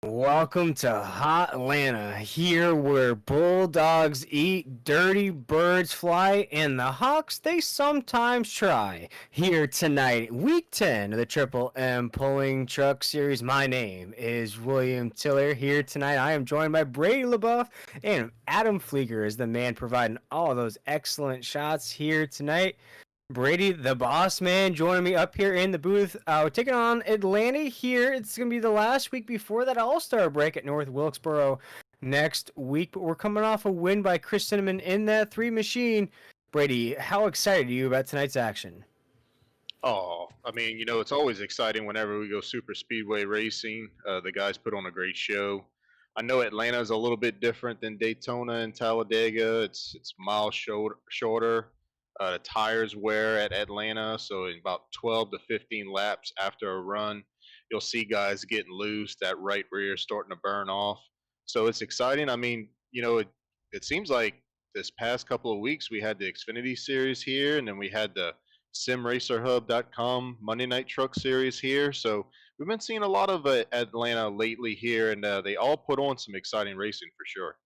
Welcome to Hot Atlanta, here where bulldogs eat, dirty birds fly, and the Hawks they sometimes try. Here tonight, week 10 of the Triple M Pulling Truck Series. My name is William Tiller. Here tonight, I am joined by Brady LaBeouf and Adam Flieger is the man providing all those excellent shots here tonight. Brady, the boss man, joining me up here in the booth. We're taking on Atlanta here. It's going to be the last week before that All-Star break at North Wilkesboro next week. But we're coming off a win by Chris Cinnamon in that three machine. Brady, how excited are you about tonight's action? Oh, I mean, it's always exciting whenever we go super speedway racing. The guys put on a great show. I know Atlanta is a little bit different than Daytona and Talladega. It's miles shorter. The tires wear at Atlanta, so in about 12 to 15 laps after a run, you'll see guys getting loose. That right rear starting to burn off. So it's exciting. I mean, it seems like this past couple of weeks we had the Xfinity Series here, and then we had the simracerhub.com Monday Night Truck Series here. So we've been seeing a lot of Atlanta lately here, and they all put on some exciting racing for sure.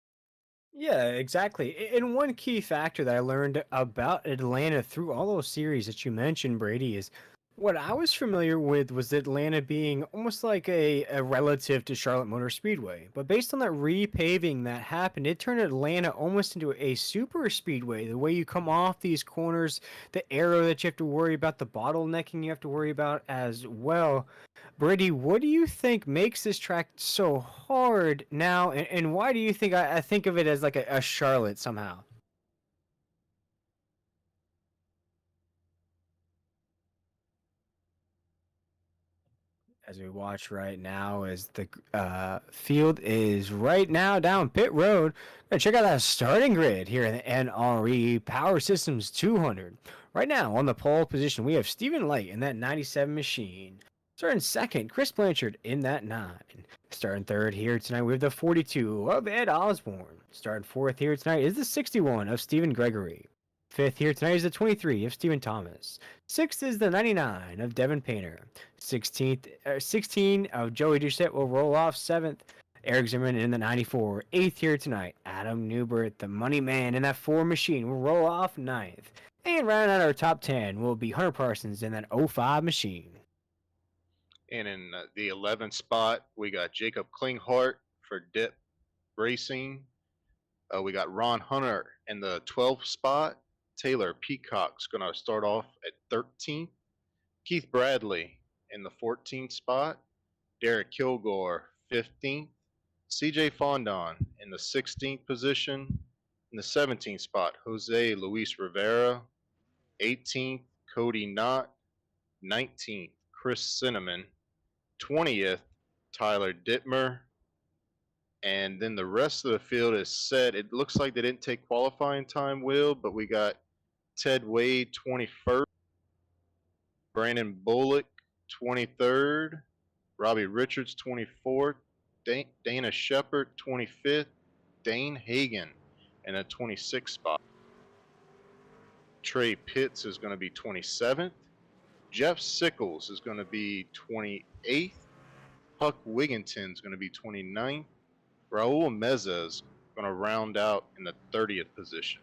Yeah, exactly. And one key factor that I learned about Atlanta through all those series that you mentioned, Brady, is what I was familiar with was Atlanta being almost like a relative to Charlotte Motor Speedway. But based on that repaving that happened, it turned Atlanta almost into a super speedway. The way you come off these corners, the arrow that you have to worry about, the bottlenecking you have to worry about as well. Brady, what do you think makes this track so hard now, and why do you think I think of it as like a Charlotte somehow? As we watch right now, as the field is right now down pit road. Gonna check out that starting grid here in the NRE Power Systems 200. Right now on the pole position, we have Stephen Light in that 97 machine. Starting second, Chris Blanchard in that 9. Starting third here tonight, we have the 42 of Ed Osborne. Starting fourth here tonight is the 61 of Stephen Gregory. Fifth here tonight is the 23 of Stephen Thomas. Sixth is the 99 of Devin Painter. 16 of Joey Doucette will roll off. Seventh, Eric Zimmerman in the 94. Eighth here tonight, Adam Newbert, the money man in that 4 machine, will roll off. Ninth. And rounding out our top 10 will be Hunter Parsons in that 05 machine. And in the 11th spot, we got Jacob Klinghart for Dip Racing. We got Ron Hunter in the 12th spot. Taylor Peacock's going to start off at 13th. Keith Bradley in the 14th spot. Derek Kilgore, 15th. CJ Fondon in the 16th position. In the 17th spot, Jose Luis Rivera. 18th, Cody Knott. 19th, Chris Cinnamon. 20th, Tyler Dittmer. And then the rest of the field is set. It looks like they didn't take qualifying time, Will, but we got Ted Wade, 21st. Brandon Bullock, 23rd. Robbie Richards, 24th. Dana Shepard, 25th. Dane Hagen in a 26th spot. Trey Pitts is going to be 27th. Jeff Sickles is going to be 28th. Huck Wigginton is going to be 29th. Raul Meza is going to round out in the 30th position.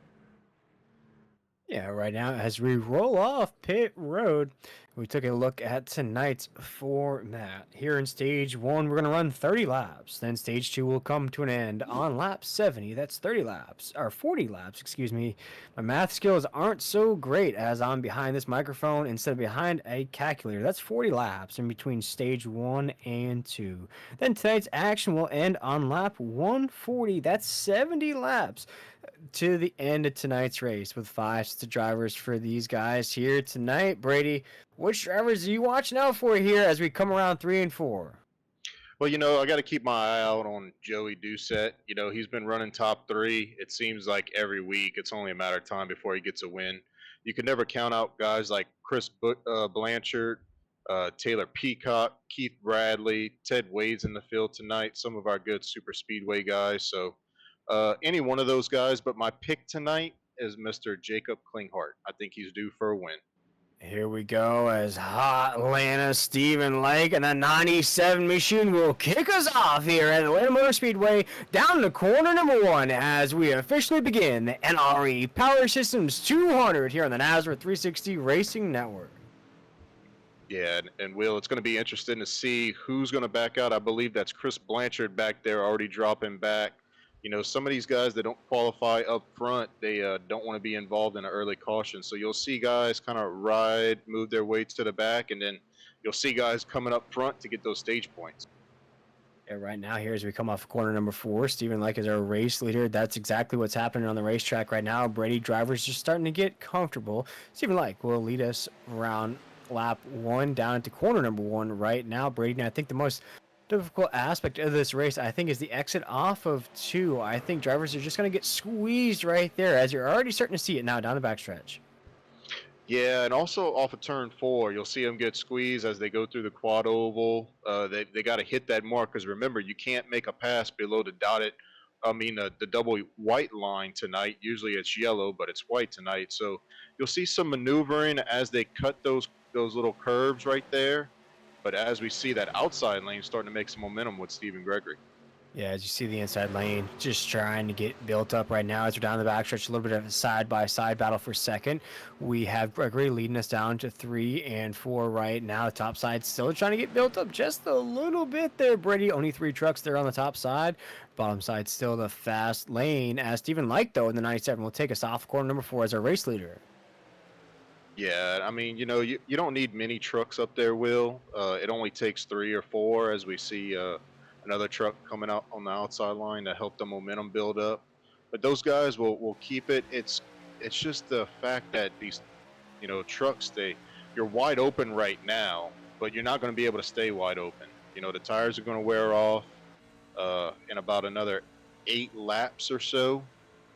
Yeah, right now, as we roll off pit road, we took a look at tonight's format. Here in stage 1, we're going to run 30 laps. Then stage 2 will come to an end on lap 70. That's 30 laps, or 40 laps, excuse me. My math skills aren't so great as I'm behind this microphone instead of behind a calculator. That's 40 laps in between stage 1 and 2. Then tonight's action will end on lap 140. That's 70 laps to the end of tonight's race with 5 drivers for these guys here tonight. Brady, which drivers are you watching out for here as we come around 3 and 4? Well, I got to keep my eye out on Joey Doucette. He's been running top 3. It seems like every week. It's only a matter of time before he gets a win. You can never count out guys like Chris Blanchard, Taylor Peacock, Keith Bradley, Ted Wade's in the field tonight. Some of our good super speedway guys. So any one of those guys. But my pick tonight is Mr. Jacob Klinghart. I think he's due for a win. Here we go as Hot Atlanta Stephen Lake and a 97 machine will kick us off here at Atlanta Motor Speedway down to corner number 1 as we officially begin the NRE Power Systems 200 here on the Nazareth 360 Racing Network. Yeah, and Will, it's going to be interesting to see who's going to back out. I believe that's Chris Blanchard back there already dropping back. You know, some of these guys that don't qualify up front, they don't want to be involved in an early caution. So you'll see guys kind of move their weights to the back, and then you'll see guys coming up front to get those stage points. Yeah, right now, here as we come off corner number 4, Stephen Lake is our race leader. That's exactly what's happening on the racetrack right now. Brady drivers just starting to get comfortable. Stephen Lake will lead us around lap 1 down into corner number 1 right now. Brady, and I think the most difficult aspect of this race, I think, is the exit off of 2. I think drivers are just going to get squeezed right there, as you're already starting to see it now down the backstretch. Yeah, and also off of turn 4, you'll see them get squeezed as they go through the quad oval. They got to hit that mark because remember, you can't make a pass below the the double white line tonight. Usually it's yellow, but it's white tonight. So you'll see some maneuvering as they cut those little curves right there. But as we see that outside lane starting to make some momentum with Stephen Gregory. Yeah, as you see the inside lane just trying to get built up right now as we're down the backstretch, a little bit of a side-by-side battle for second. We have Gregory leading us down to 3 and 4 right now. The top side still trying to get built up just a little bit there, Brady. Only 3 trucks there on the top side. Bottom side still the fast lane as Stephen Lake, though, in the 97 will take us off corner number 4 as our race leader. Yeah, I mean, you don't need many trucks up there, Will. It only takes 3 or 4 as we see another truck coming out on the outside line to help the momentum build up. But those guys will keep it. It's just the fact that these trucks you're wide open right now, but you're not going to be able to stay wide open. The tires are going to wear off in about another 8 laps or so.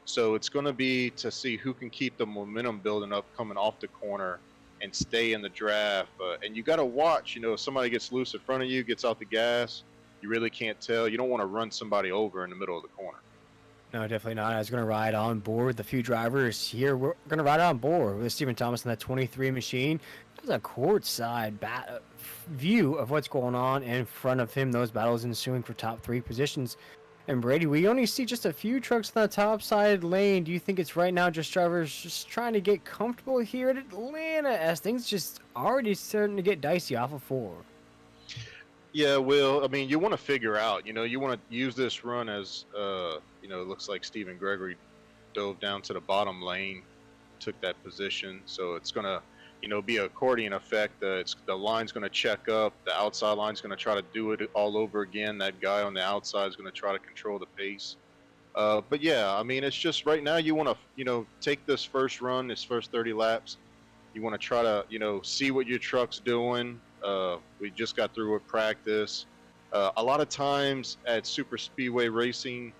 So it's going to be to see who can keep the momentum building up coming off the corner and stay in the draft. And you got to watch, if somebody gets loose in front of you, gets out the gas, you really can't tell. You don't want to run somebody over in the middle of the corner. No, definitely not. I was going to ride on board with a few drivers here. We're going to ride on board with Stephen Thomas in that 23 machine. There's a courtside view of what's going on in front of him. Those battles ensuing for top 3 positions. And Brady, we only see just a few trucks on the top side lane. Do you think it's right now just drivers just trying to get comfortable here at Atlanta as things just already starting to get dicey off of 4? Yeah, Will. I mean, you want to figure out, you want to use this run as, it looks like Stephen Gregory dove down to the bottom lane, took that position. So it's going to, be an accordion effect. The line's going to check up. The outside line's going to try to do it all over again. That guy on the outside is going to try to control the pace. But yeah, I mean, it's just right now you want to, take this first run, this first 30 laps. You want to try to, see what your truck's doing. We just got through with practice. A lot of times at super speedway racing,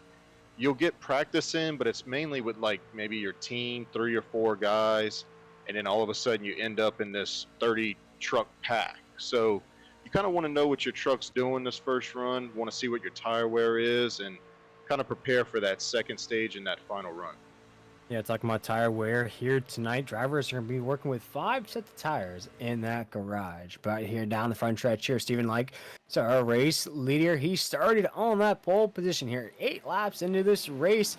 you'll get practice in, but it's mainly with like maybe your team, 3 or 4 guys, and then all of a sudden you end up in this 30 truck pack. So you kind of want to know what your truck's doing this first run, want to see what your tire wear is, and kind of prepare for that second stage and that final run. Yeah, talking about tire wear here tonight, drivers are going to be working with 5 sets of tires in that garage. But here down the front stretch here, Stephen Lake, so our race leader, he started on that pole position here. 8 laps into this race.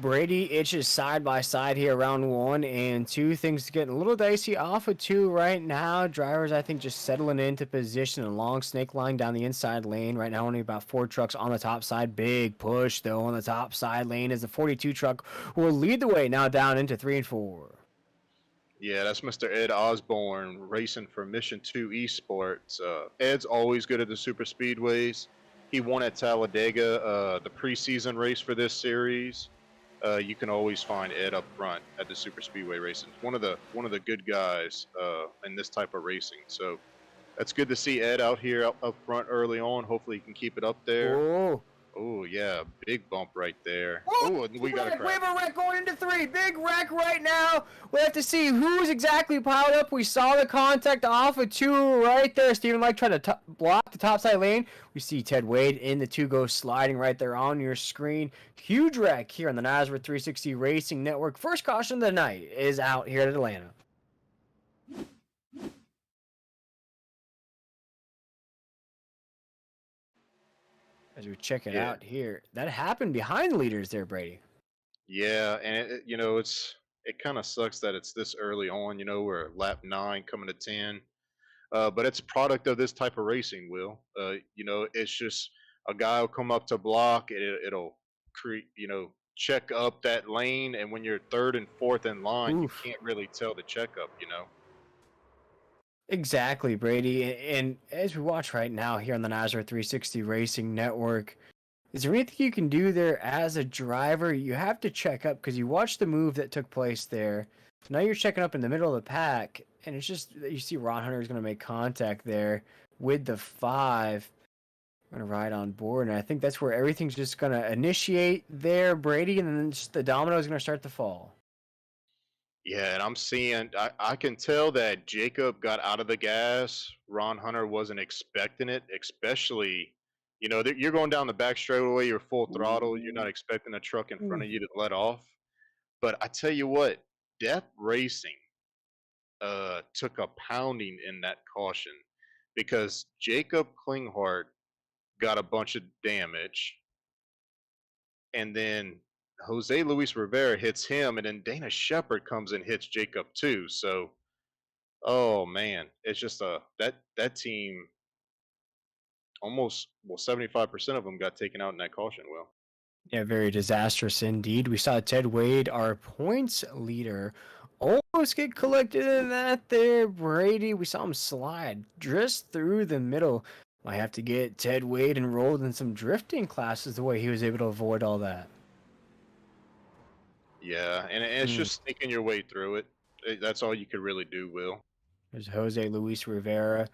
Brady itches side by side here around 1 and 2. Things getting a little dicey off of 2 right now. Drivers, I think, just settling into position. A long snake line down the inside lane. Right now, only about 4 trucks on the top side. Big push, though, on the top side lane as the 42 truck will lead the way now down into 3 and 4. Yeah, that's Mr. Ed Osborne racing for Mission 2 Esports. Ed's always good at the super speedways. He won at Talladega, the preseason race for this series. You can always find Ed up front at the super speedway racing. One of the good guys in this type of racing. So that's good to see Ed out here up front early on. Hopefully he can keep it up there. Oh. Oh yeah, big bump right there. Oh, we got a crash. We have a wreck going into 3. Big wreck right now. We have to see who's exactly piled up. We saw the contact off of 2 right there. Stephen Lake tried to block the top side lane. We see Ted Wade in the 2 go sliding right there on your screen. Huge wreck here on the Nazareth 360 Racing Network. First caution of the night is out here at Atlanta. As we check it Yeah, out here, that happened behind the leaders there, Brady. yeah, and it kind of sucks that it's this early on. We're lap 9 coming to 10. But it's a product of this type of racing, Will. It's just a guy will come up to block, it'll create, check up that lane, and when you're third and fourth in line, you Oof. can't really tell the checkup. Exactly, Brady. And as we watch right now here on the NASCAR 360 Racing Network, is there anything you can do there as a driver? You have to check up because you watch the move that took place there. So now you're checking up in the middle of the pack, and it's just you see Ron Hunter is going to make contact there with the 5. Going to ride on board, and I think that's where everything's just going to initiate there, Brady, and then just the domino is going to start to fall. Yeah, and I can tell that Jacob got out of the gas. Ron Hunter wasn't expecting it, especially, you're going down the back straightaway, you're full throttle, you're not expecting a truck in front Ooh. of you to let off. But I tell you what, Death Racing took a pounding in that caution because Jacob Klinghardt got a bunch of damage, and then Jose Luis Rivera hits him, and then Dana Shepard comes and hits Jacob too. So, oh man, it's just that team almost 75% of them got taken out in that caution. Well, Yeah, very disastrous indeed. We saw Ted Wade, our points leader, almost get collected in that there, Brady. We saw him slide just through the middle. Might have to get Ted Wade enrolled in some drifting classes the way he was able to avoid all that. yeah, and it's Hmm. just thinking your way through it. That's all you could really do, Will. There's Jose Luis Rivera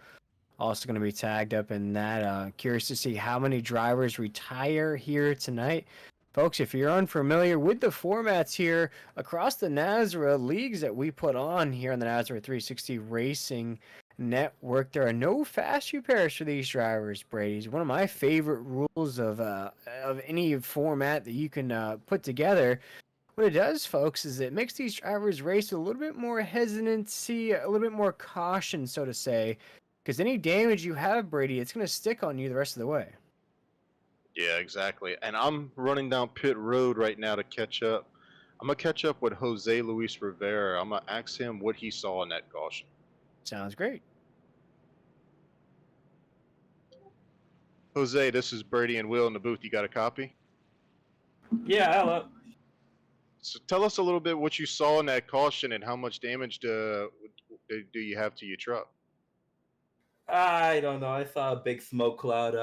also going to be tagged up in that. Curious to see how many drivers retire here tonight. Folks, if you're unfamiliar with the formats here across the NASRA leagues that we put on here on the NASRA 360 Racing Network, there are no fast repairs for these drivers, Brady. It's one of my favorite rules of any format that you can put together. What it does, folks, is it makes these drivers race with a little bit more hesitancy, a little bit more caution, so to say, because any damage you have, Brady, it's going to stick on you the rest of the way. Yeah, exactly. And I'm running down pit road right now to catch up. I'm gonna catch up with Jose Luis Rivera. I'm gonna ask him what he saw in that caution. Sounds great. Jose, this is Brady and Will in the booth. You got a copy? Yeah, hello. So tell us a little bit what you saw in that caution and how much damage do you have to your truck? I don't know. I saw a big smoke cloud.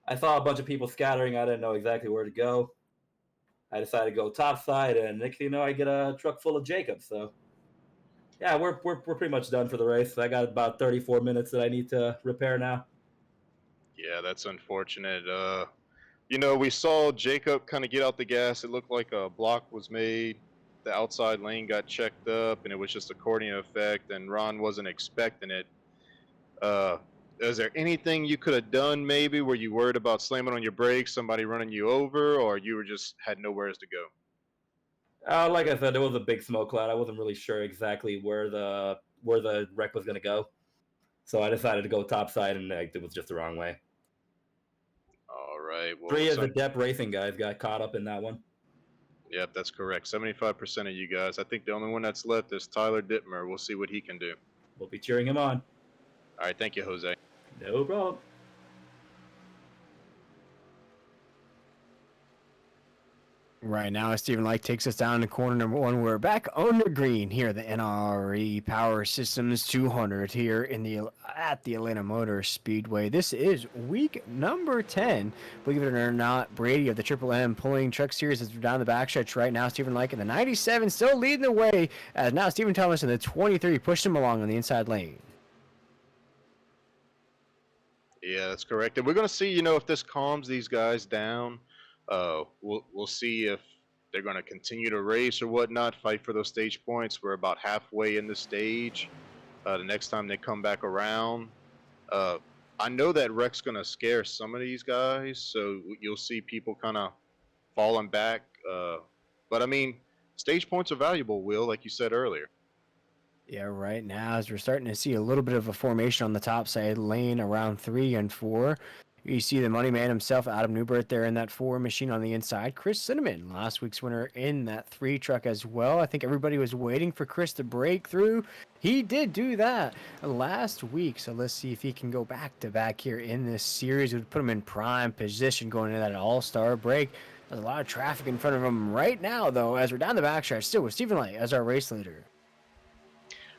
I saw a bunch of people scattering. I didn't know exactly where to go. I decided to go topside, and next thing you know, I get a truck full of Jacobs. So, yeah, we're pretty much done for the race. I got about 34 minutes that I need to repair now. Yeah, that's unfortunate. We saw Jacob kind of get out the gas. It looked like a block was made. The outside lane got checked up, and it was just a accordion effect. And Ron wasn't expecting it. Uh, is there anything you could have done maybe were you worried about slamming on your brakes, somebody running you over, or you were just had nowhere to go? Like I said, there was a big smoke cloud. I wasn't really sure exactly where the wreck was gonna go, so I decided to go topside, and it was just the wrong way. All right. Well, 3 of the Depp Racing guys got caught up in that one. yep, that's correct. 75% of you guys. I think the only one that's left is Tyler Dittmer. We'll see what he can do. We'll be cheering him on. All right. Thank you, Jose. No problem. Right now, Stephen Light takes us down to corner number 1. We're back on the green here, the NRE Power Systems 200 here at the Atlanta Motor Speedway. This is week number 10. Believe it or not, Brady of the Triple M Pulling Truck Series is down the backstretch right now. Stephen Light in the 97 still leading the way as now Stephen Thomas in the 23 pushed him along on the inside lane. Yeah, that's correct. And we're gonna see, if this calms these guys down. We'll see if they're gonna continue to race or whatnot, fight for those stage points. We're about halfway in the stage. The next time they come back around, I know that wreck's gonna scare some of these guys, so you'll see people kind of falling back. But I mean, stage points are valuable, Will, like you said earlier. Yeah, right now as we're starting to see a little bit of a formation on the top side lane around 3 and 4. You see the money man himself, Adam Newbert, there in that 4 machine on the inside. Chris Cinnamon, last week's winner in that 3 truck as well. I think everybody was waiting for Chris to break through. He did do that last week, so let's see if he can go back to back here in this series. It would put him in prime position going into that all-star break. There's a lot of traffic in front of him right now, though, as we're down the backstretch, still with Stephen Light as our race leader.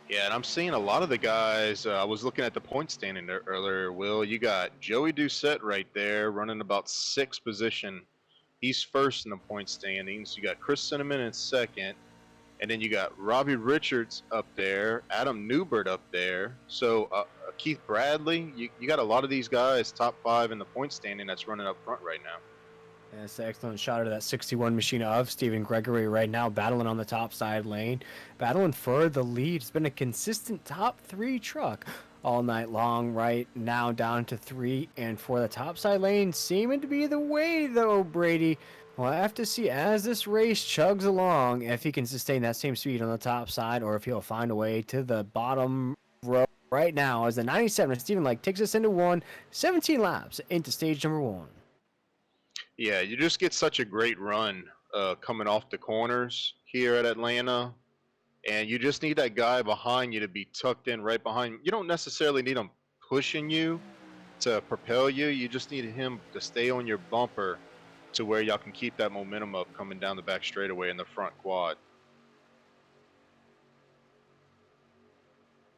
Yeah, and I'm seeing a lot of the guys. I was looking at the point standing there earlier, Will. You got Joey Doucette right there running about 6th position. He's first in the point standings. You got Chris Cinnamon in second. And then you got Robbie Richards up there, Adam Newbert up there. So Keith Bradley, you got a lot of these guys top 5 in the point standing that's running up front right now. That's an excellent shot of that 61 machine of Stephen Gregory right now, battling on the top side lane, battling for the lead. It's been a consistent top 3 truck all night long right now, down to 3 and 4. The top side lane seeming to be the way, though, Brady. We'll have to see as this race chugs along if he can sustain that same speed on the top side or if he'll find a way to the bottom row right now as the 97 of Stephen Lake takes us into 17 laps into stage number 1. Yeah, you just get such a great run coming off the corners here at Atlanta. And you just need that guy behind you to be tucked in right behind. You don't necessarily need him pushing you to propel you. You just need him to stay on your bumper to where y'all can keep that momentum up coming down the back straightaway in the front quad.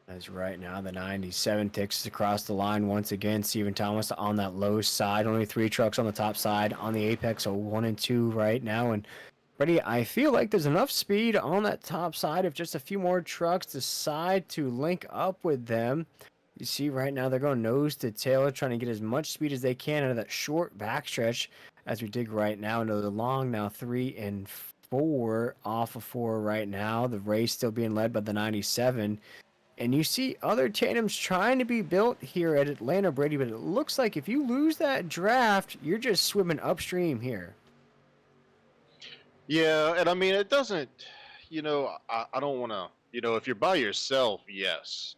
As right now, the 97 takes across the line once again. Stephen Thomas on that low side. Only 3 trucks on the top side on the apex, so 1 and 2 right now. And Freddie, I feel like there's enough speed on that top side if just a few more trucks decide to link up with them. You see right now they're going nose to tail, trying to get as much speed as they can out of that short backstretch as we dig right now into the long, now 3 and 4 off of 4 right now. The race still being led by the 97. And you see other tandems trying to be built here at Atlanta, Brady, but it looks like if you lose that draft, you're just swimming upstream here. Yeah, and I mean, it doesn't, I don't want to, if you're by yourself, yes.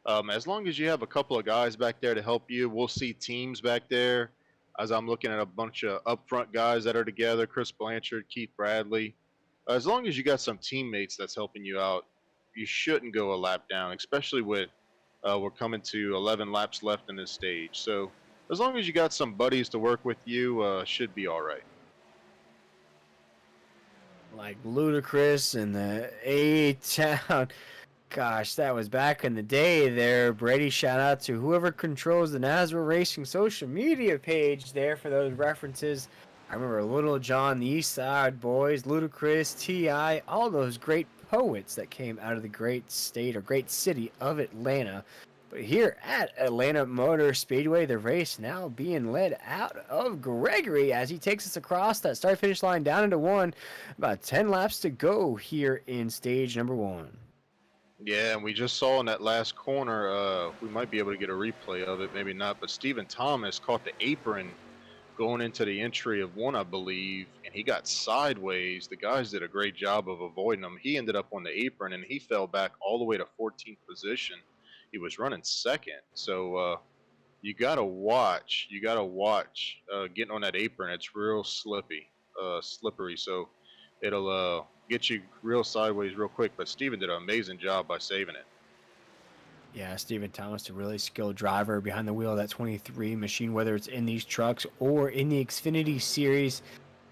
As long as you have a couple of guys back there to help you, we'll see teams back there. As I'm looking at a bunch of upfront guys that are together, Chris Blanchard, Keith Bradley. As long as you got some teammates that's helping you out, you shouldn't go a lap down, especially with we're coming to 11 laps left in this stage. So as long as you got some buddies to work with you, should be all right. Like Ludacris and the A-Town. Gosh, that was back in the day there. Brady, shout out to whoever controls the NASRA Racing social media page there for those references. I remember Little John, the East Side Boys, Ludacris, T.I., all those great poets that came out of the great state or great city of Atlanta. But here at Atlanta Motor Speedway, the race now being led out of Gregory as he takes us across that start-finish line down into 1. About 10 laps to go here in stage number 1. Yeah, and we just saw in that last corner, we might be able to get a replay of it, maybe not, but Stephen Thomas caught the apron going into the entry of 1, I believe, and he got sideways. The guys did a great job of avoiding him. He ended up on the apron, and he fell back all the way to 14th position. He was running 2nd, so you gotta watch. Getting on that apron. It's real slippery. So it'll get you real sideways real quick. But Steven did an amazing job by saving it. Yeah, Stephen Thomas, a really skilled driver behind the wheel of that 23 machine, whether it's in these trucks or in the Xfinity Series.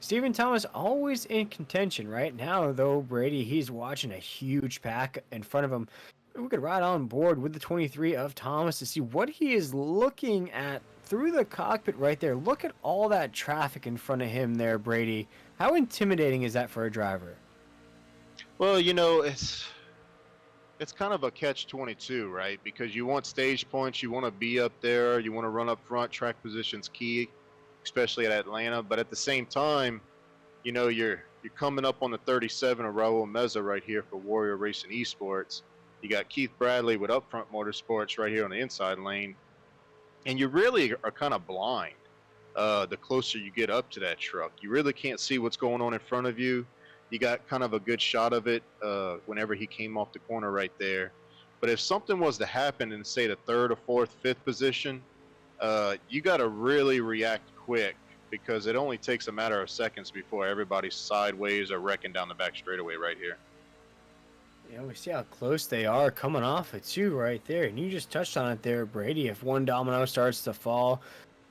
Stephen Thomas always in contention right now, though, Brady. He's watching a huge pack in front of him. We could ride on board with the 23 of Thomas to see what he is looking at through the cockpit right there. Look at all that traffic in front of him there, Brady. How intimidating is that for a driver? Well, it's kind of a catch-22, right? Because you want stage points, you want to be up there, you want to run up front. Track position's key, especially at Atlanta. But at the same time, you're coming up on the 37 of Raul Meza right here for Warrior Racing Esports. You got Keith Bradley with Upfront Motorsports right here on the inside lane. And you really are kind of blind the closer you get up to that truck. You really can't see what's going on in front of you. You got kind of a good shot of it whenever he came off the corner right there. But if something was to happen in, say, the 3rd or 4th, 5th position, You got to really react quick because it only takes a matter of seconds before everybody's sideways or wrecking down the back straightaway right here. Yeah, we see how close they are coming off it too right there. And you just touched on it there, Brady. If one domino starts to fall,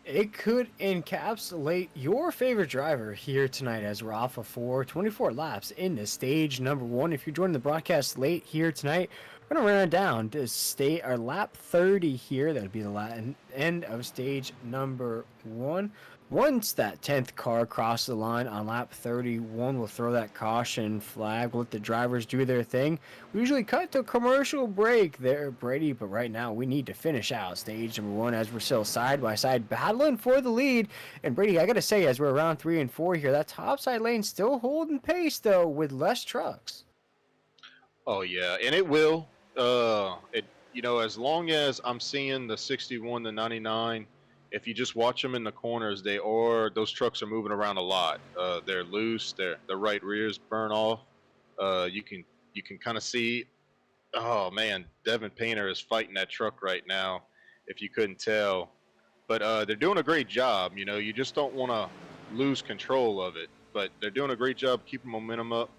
it could encapsulate your favorite driver here tonight as we're off of 24 laps into stage number 1. If you're joining the broadcast late here tonight, we're going to run it down to state our lap 30 here. That would be the end of stage number 1. Once that 10th car crosses the line on lap 31, we'll throw that caution flag. We'll let the drivers do their thing. We usually cut to a commercial break there, Brady, but right now we need to finish out stage number 1 as we're still side by side battling for the lead. And Brady, I got to say, as we're around 3 and 4 here, that top side lane still holding pace, though, with less trucks. Oh, yeah, and it will. As long as I'm seeing the 61 to 99, if you just watch them in the corners, those trucks are moving around a lot. They're loose. The right rears burn off. You can kind of see. Oh man, Devin Painter is fighting that truck right now. If you couldn't tell, but they're doing a great job. You just don't want to lose control of it. But they're doing a great job keeping momentum up.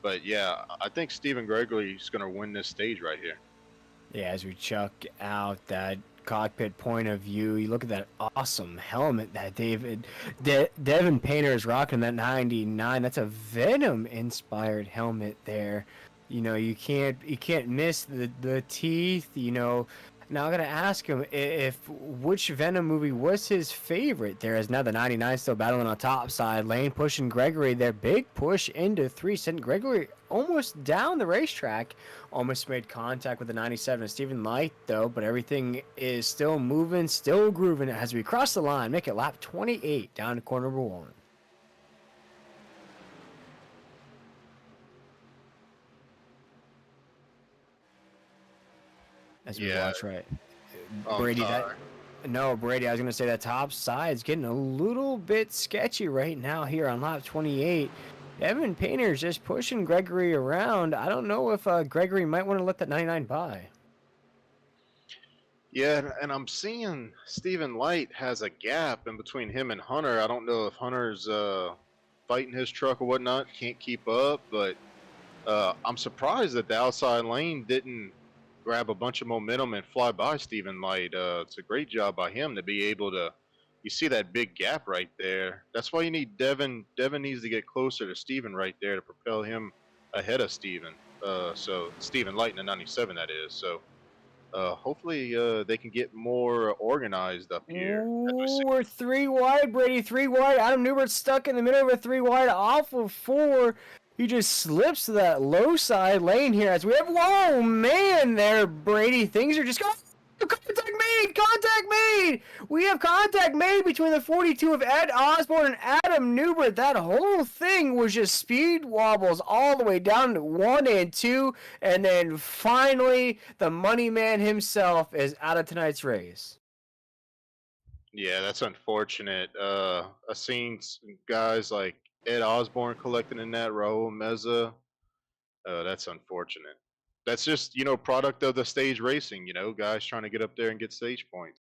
But yeah, I think Stephen Gregory is going to win this stage right here. Yeah, as we chuck out that cockpit point of view, you look at that awesome helmet that Devin Painter is rocking, that 99. That's a Venom inspired helmet there. You can't miss the teeth. Now I gotta ask him if which Venom movie was his favorite. There is now the 99 still battling on top side lane, pushing Gregory. Their big push into 3 sent Gregory almost down the racetrack. Almost made contact with the 97 Stephen Light though, but everything is still moving, still grooving as we cross the line. Make it lap 28 down to corner number 1. As we watch, right? Brady, Brady, I was going to say that top side's getting a little bit sketchy right now here on lap 28. Evan Painter's just pushing Gregory around. I don't know if Gregory might want to let that 99 by. Yeah, and I'm seeing Stephen Light has a gap in between him and Hunter. I don't know if Hunter's fighting his truck or whatnot, can't keep up, but I'm surprised that the outside lane didn't grab a bunch of momentum and fly by Stephen Light. It's a great job by him to be able to. You see that big gap right there. That's why you need Devin. Devin needs to get closer to Stephen right there to propel him ahead of Stephen. So Stephen Light in the 97, that is. So hopefully they can get more organized up here. We're 3 wide, Brady. 3 wide. Adam Newbert's stuck in the middle of a 3 wide off of 4. He just slips to that low side lane here as we have, whoa, man, there, Brady. Things are just going. Contact made! Contact made! We have contact made between the 42 of Ed Osborne and Adam Newbert. That whole thing was just speed wobbles all the way down to 1 and 2. And then finally, the money man himself is out of tonight's race. Yeah, that's unfortunate. I've seen guys like Ed Osborne collecting in that, Raul Meza. That's unfortunate. That's just, product of the stage racing, guys trying to get up there and get stage points.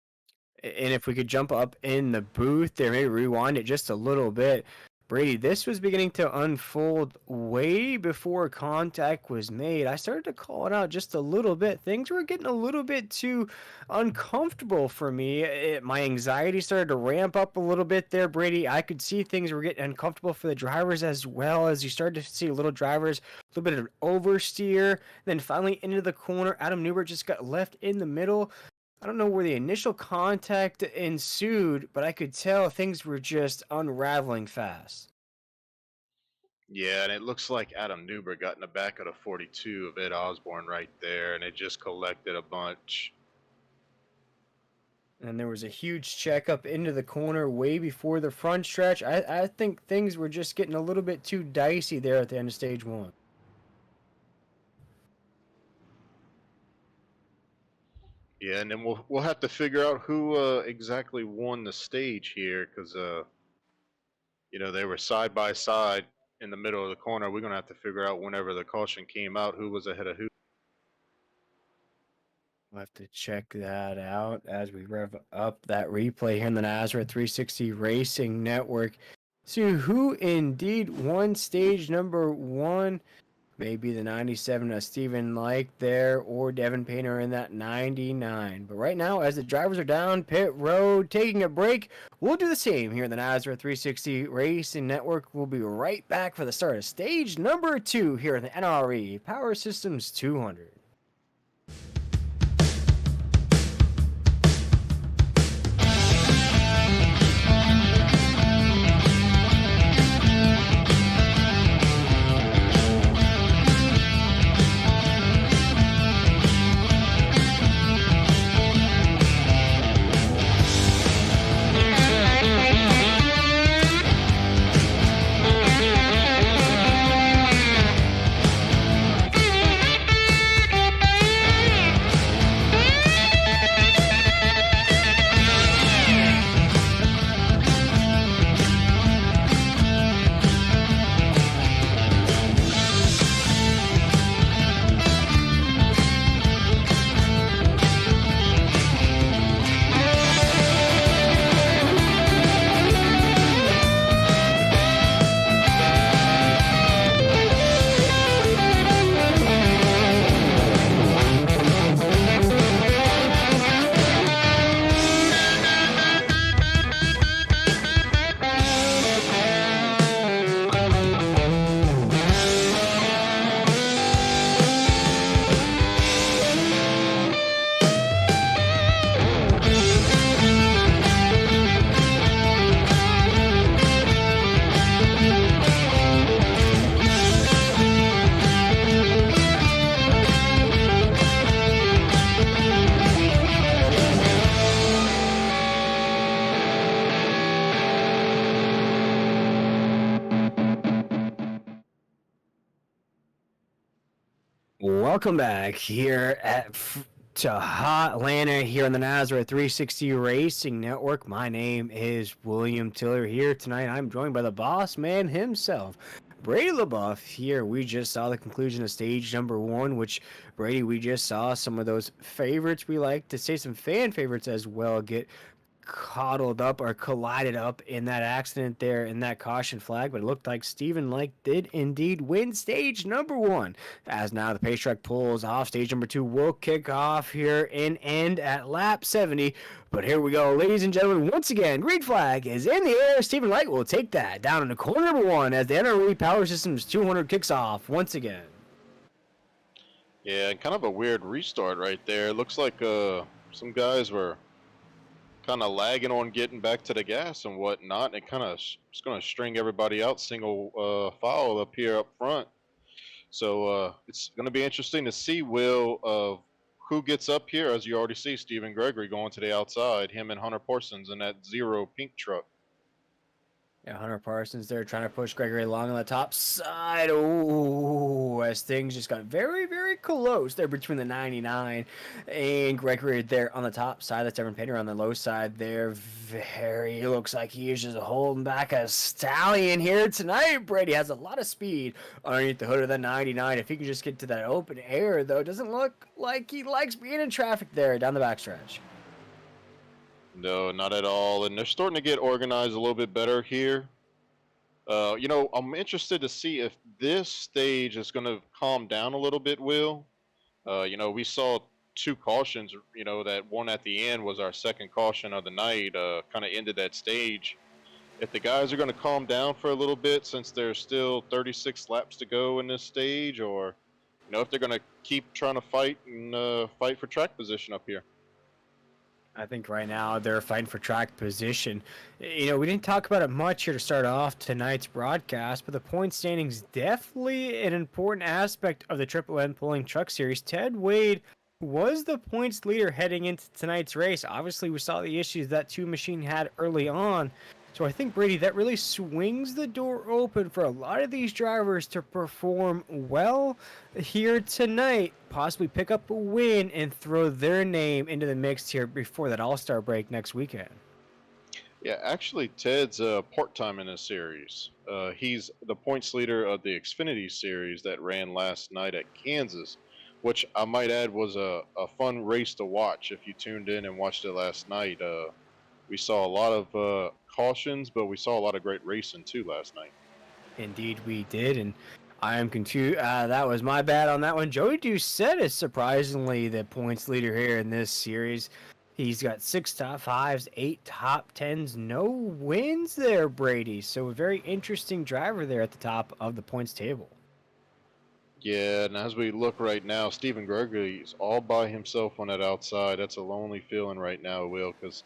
And if we could jump up in the booth there, maybe rewind it just a little bit. Brady, this was beginning to unfold way before contact was made. I started to call it out just a little bit. Things were getting a little bit too uncomfortable for me. My anxiety started to ramp up a little bit there, Brady. I could see things were getting uncomfortable for the drivers as well, as you started to see little drivers, a little bit of oversteer. Then finally into the corner, Adam Newbert just got left in the middle. I don't know where the initial contact ensued, but I could tell things were just unraveling fast. Yeah, and it looks like Adam Newberg got in the back of the 42 of Ed Osborne right there, and it just collected a bunch. And there was a huge check up into the corner way before the front stretch. I think things were just getting a little bit too dicey there at the end of stage 1. Yeah, and then we'll have to figure out who exactly won the stage here, because they were side by side in the middle of the corner. We're gonna have to figure out whenever the caution came out who was ahead of who. We'll have to check that out as we rev up that replay here in the Nazareth 360 Racing Network. See who indeed won stage number 1. Maybe the 97 of Stephen Like there, or Devin Painter in that 99. But right now, as the drivers are down pit road taking a break, we'll do the same here in the Nazareth 360 Racing Network. We'll be right back for the start of stage number 2 here in the NRE Power Systems 200. Welcome back here to Hotlanta here on the Nazareth 360 Racing Network. My name is William Tiller here tonight. I'm joined by the boss man himself, Brady LaBeouf. Here we just saw the conclusion of stage number 1, which, Brady, we just saw some of those favorites we like to say, some fan favorites as well, get coddled up or collided up in that accident there in that caution flag, but it looked like Stephen Like did indeed win stage number 1. As now the pace track pulls off, stage number 2 will kick off here and end at lap 70. But here we go, ladies and gentlemen, once again, green flag is in the air. Stephen Like will take that down in the corner number 1 as the NRE Power Systems 200 kicks off once again. Yeah, kind of a weird restart right there. Looks like some guys were kind of lagging on getting back to the gas and whatnot. And it kind of it's going to string everybody out single file up here up front. So it's going to be interesting to see, Will, of who gets up here. As you already see, Stephen Gregory going to the outside, him and Hunter Parsons in that 0 pink truck. Yeah, Hunter Parsons there trying to push Gregory along on the top side. Oh, as things just got very, very close there between the 99 and Gregory there on the top side. That's Devin Painter on the low side there. He looks like he is just holding back a stallion here tonight. Brady has a lot of speed underneath the hood of the 99. If he can just get to that open air, though, it doesn't look like he likes being in traffic there down the backstretch. No, not at all. And they're starting to get organized a little bit better here. I'm interested to see if this stage is going to calm down a little bit, Will. We saw 2 cautions, that one at the end was our second caution of the night, kind of ended that stage. If the guys are going to calm down for a little bit since there's still 36 laps to go in this stage, or, if they're going to keep trying to fight and fight for track position up here. I think right now they're fighting for track position. We didn't talk about it much here to start off tonight's broadcast, but the point standings definitely an important aspect of the Triple N Pulling Truck Series. Ted Wade was the points leader heading into tonight's race. Obviously, we saw the issues that 2 Machine had early on. So I think, Brady, that really swings the door open for a lot of these drivers to perform well here tonight, possibly pick up a win and throw their name into the mix here before that All-Star break next weekend. Yeah, actually, Ted's part-time in this series. He's the points leader of the Xfinity series that ran last night at Kansas. which I might add was a fun race to watch if you tuned in and watched it last night. We saw a lot of cautions, but we saw a lot of great racing too last night. Indeed, we did, and I am confused. That was my bad on that one. Joey Doucette is surprisingly the points leader here in this series. He's got 6 top 5s, 8 top 10s, no wins there, Brady. So a very interesting driver there at the top of the points table. Yeah, and as we look right now, Stephen Gregory is all by himself on that outside. That's a lonely feeling right now, Will, because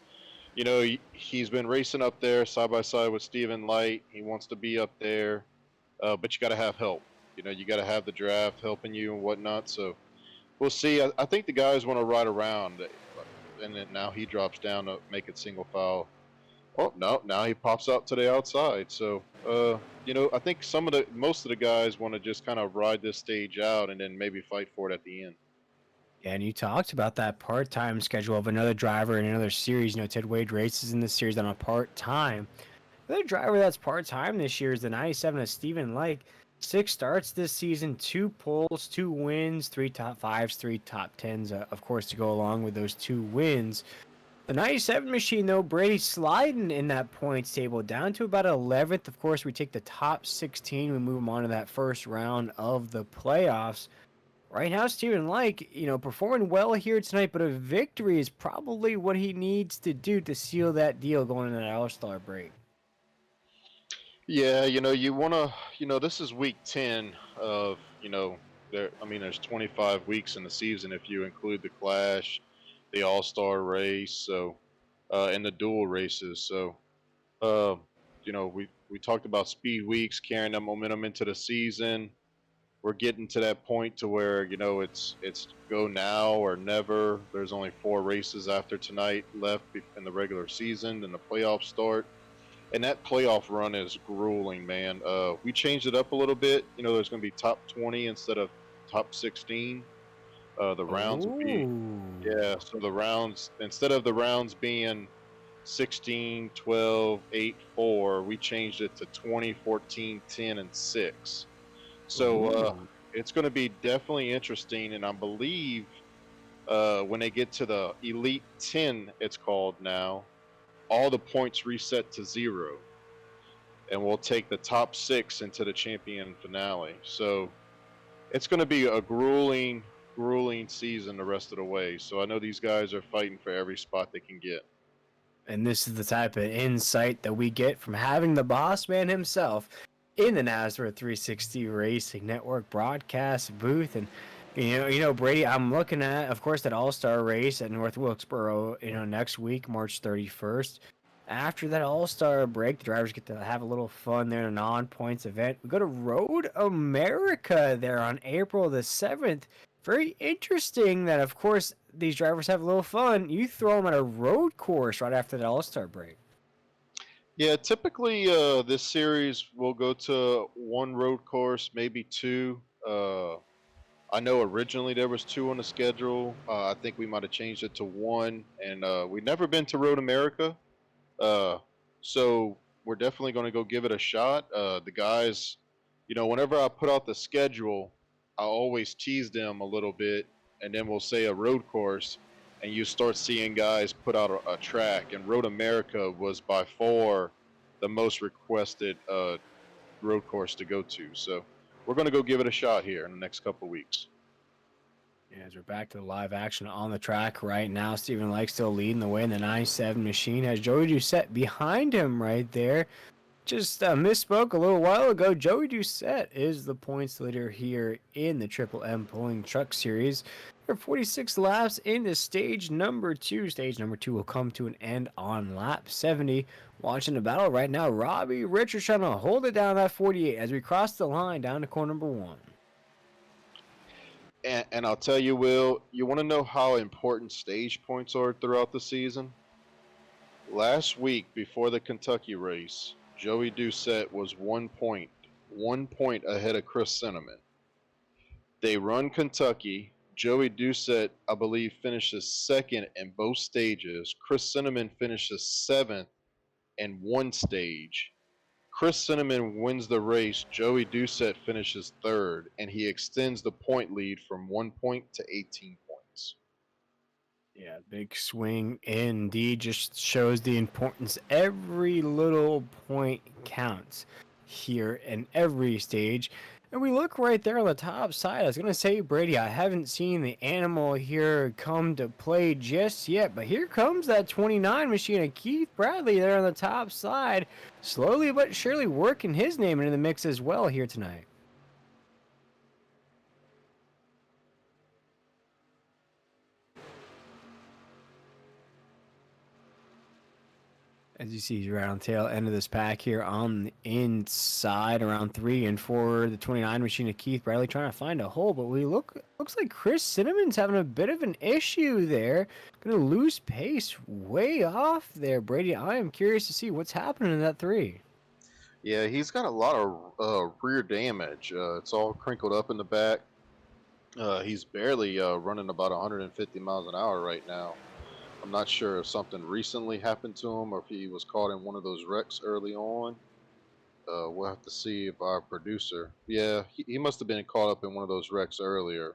he's been racing up there side by side with Stephen Light. He wants to be up there, but you got to have help. You got to have the draft helping you and whatnot. So we'll see. I think the guys want to ride around, and then now he drops down to make it single file. Oh no! Now he pops out to the outside. So I think most of the guys want to just kind of ride this stage out and then maybe fight for it at the end. Yeah, and you talked about that part-time schedule of another driver in another series. Ted Wade races in this series on a part-time. The other driver that's part-time this year is the 97 of Stephen Light. 6 starts this season, 2 poles, 2 wins, 3 top 5s, 3 top 10s, of course, to go along with those 2 wins. The 97 machine, though, Brady sliding in that points table down to about 11th. Of course, we take the top 16. We move them on to that first round of the playoffs. Right now, Stephen Light, performing well here tonight, but a victory is probably what he needs to do to seal that deal going into that All-Star break. Yeah, you want to, this is week 10 of, there's 25 weeks in the season if you include the Clash, the All-Star race, so, and the dual races. So, we talked about speed weeks carrying that momentum into the season. We're getting to that point to where, it's go now or never. There's only 4 races after tonight left in the regular season, and the playoffs start. And that playoff run is grueling, man. We changed it up a little bit. There's going to be top 20 instead of top 16. The rounds will be, yeah. So the rounds, instead of the rounds being 16, 12, 8, 4, we changed it to 20, 14, 10, and 6. So it's going to be definitely interesting. And I believe when they get to the Elite 10, it's called now, all the points reset to 0, and we'll take the top 6 into the champion finale. So it's going to be a grueling season the rest of the way. So I know these guys are fighting for every spot they can get. And this is the type of insight that we get from having the boss man himself in the NASCAR 360 Racing Network broadcast booth. And Brady, I'm looking at, of course, that All-Star race at North Wilkesboro, next week, March 31st. After that All-Star break, the drivers get to have a little fun there in a non-points event. We go to Road America there on April the 7th. Very interesting that, of course, these drivers have a little fun. You throw them at a road course right after the All-Star break. Yeah, typically this series will go to 1 road course, maybe 2. I know originally there was 2 on the schedule. I think we might have changed it to 1, and we've never been to Road America, so we're definitely going to go give it a shot. The guys, whenever I put out the schedule, I always tease them a little bit, and then we'll say a road course, and you start seeing guys put out a track. And Road America was by far the most requested road course to go to. So we're going to go give it a shot here in the next couple of weeks. As we're back to the live action on the track right now, Stephen Light still leading the way in the 97 machine. Has Joey Doucette behind him right there. Just misspoke a little while ago. Joey Doucette is the points leader here in the Triple M Pulling Truck Series. There are 46 laps into stage number 2. Stage number 2 will come to an end on lap 70. Watching the battle right now, Robbie Richards trying to hold it down at 48 as we cross the line down to corner number 1. And I'll tell you, Will, you want to know how important stage points are throughout the season? Last week, before the Kentucky race, Joey Doucette was 1 point ahead of Chris Cinnamon. They run Kentucky. Joey Doucette, I believe, finishes 2nd in both stages. Chris Cinnamon finishes 7th in 1 stage. Chris Cinnamon wins the race. Joey Doucette finishes third, and he extends the point lead from 1 point to 18 points. Yeah, big swing indeed. Just shows the importance. Every little point counts here in every stage. And we look right there on the top side. I was going to say, Brady, I haven't seen the animal here come to play just yet. But here comes that 29 machine of Keith Bradley there on the top side. Slowly but surely working his name into the mix as well here tonight. As you see, he's right on the tail end of this pack here on the inside, around 3 and 4. The 29 machine of Keith Bradley trying to find a hole, but looks like Chris Cinnamon's having a bit of an issue there. Gonna lose pace way off there, Brady. I am curious to see what's happening in that 3. Yeah, he's got a lot of rear damage. It's all crinkled up in the back. He's barely running about 150 miles an hour right now. I'm not sure if something recently happened to him or if he was caught in one of those wrecks early on. We'll have to see if our producer. Yeah, he must have been caught up in one of those wrecks earlier.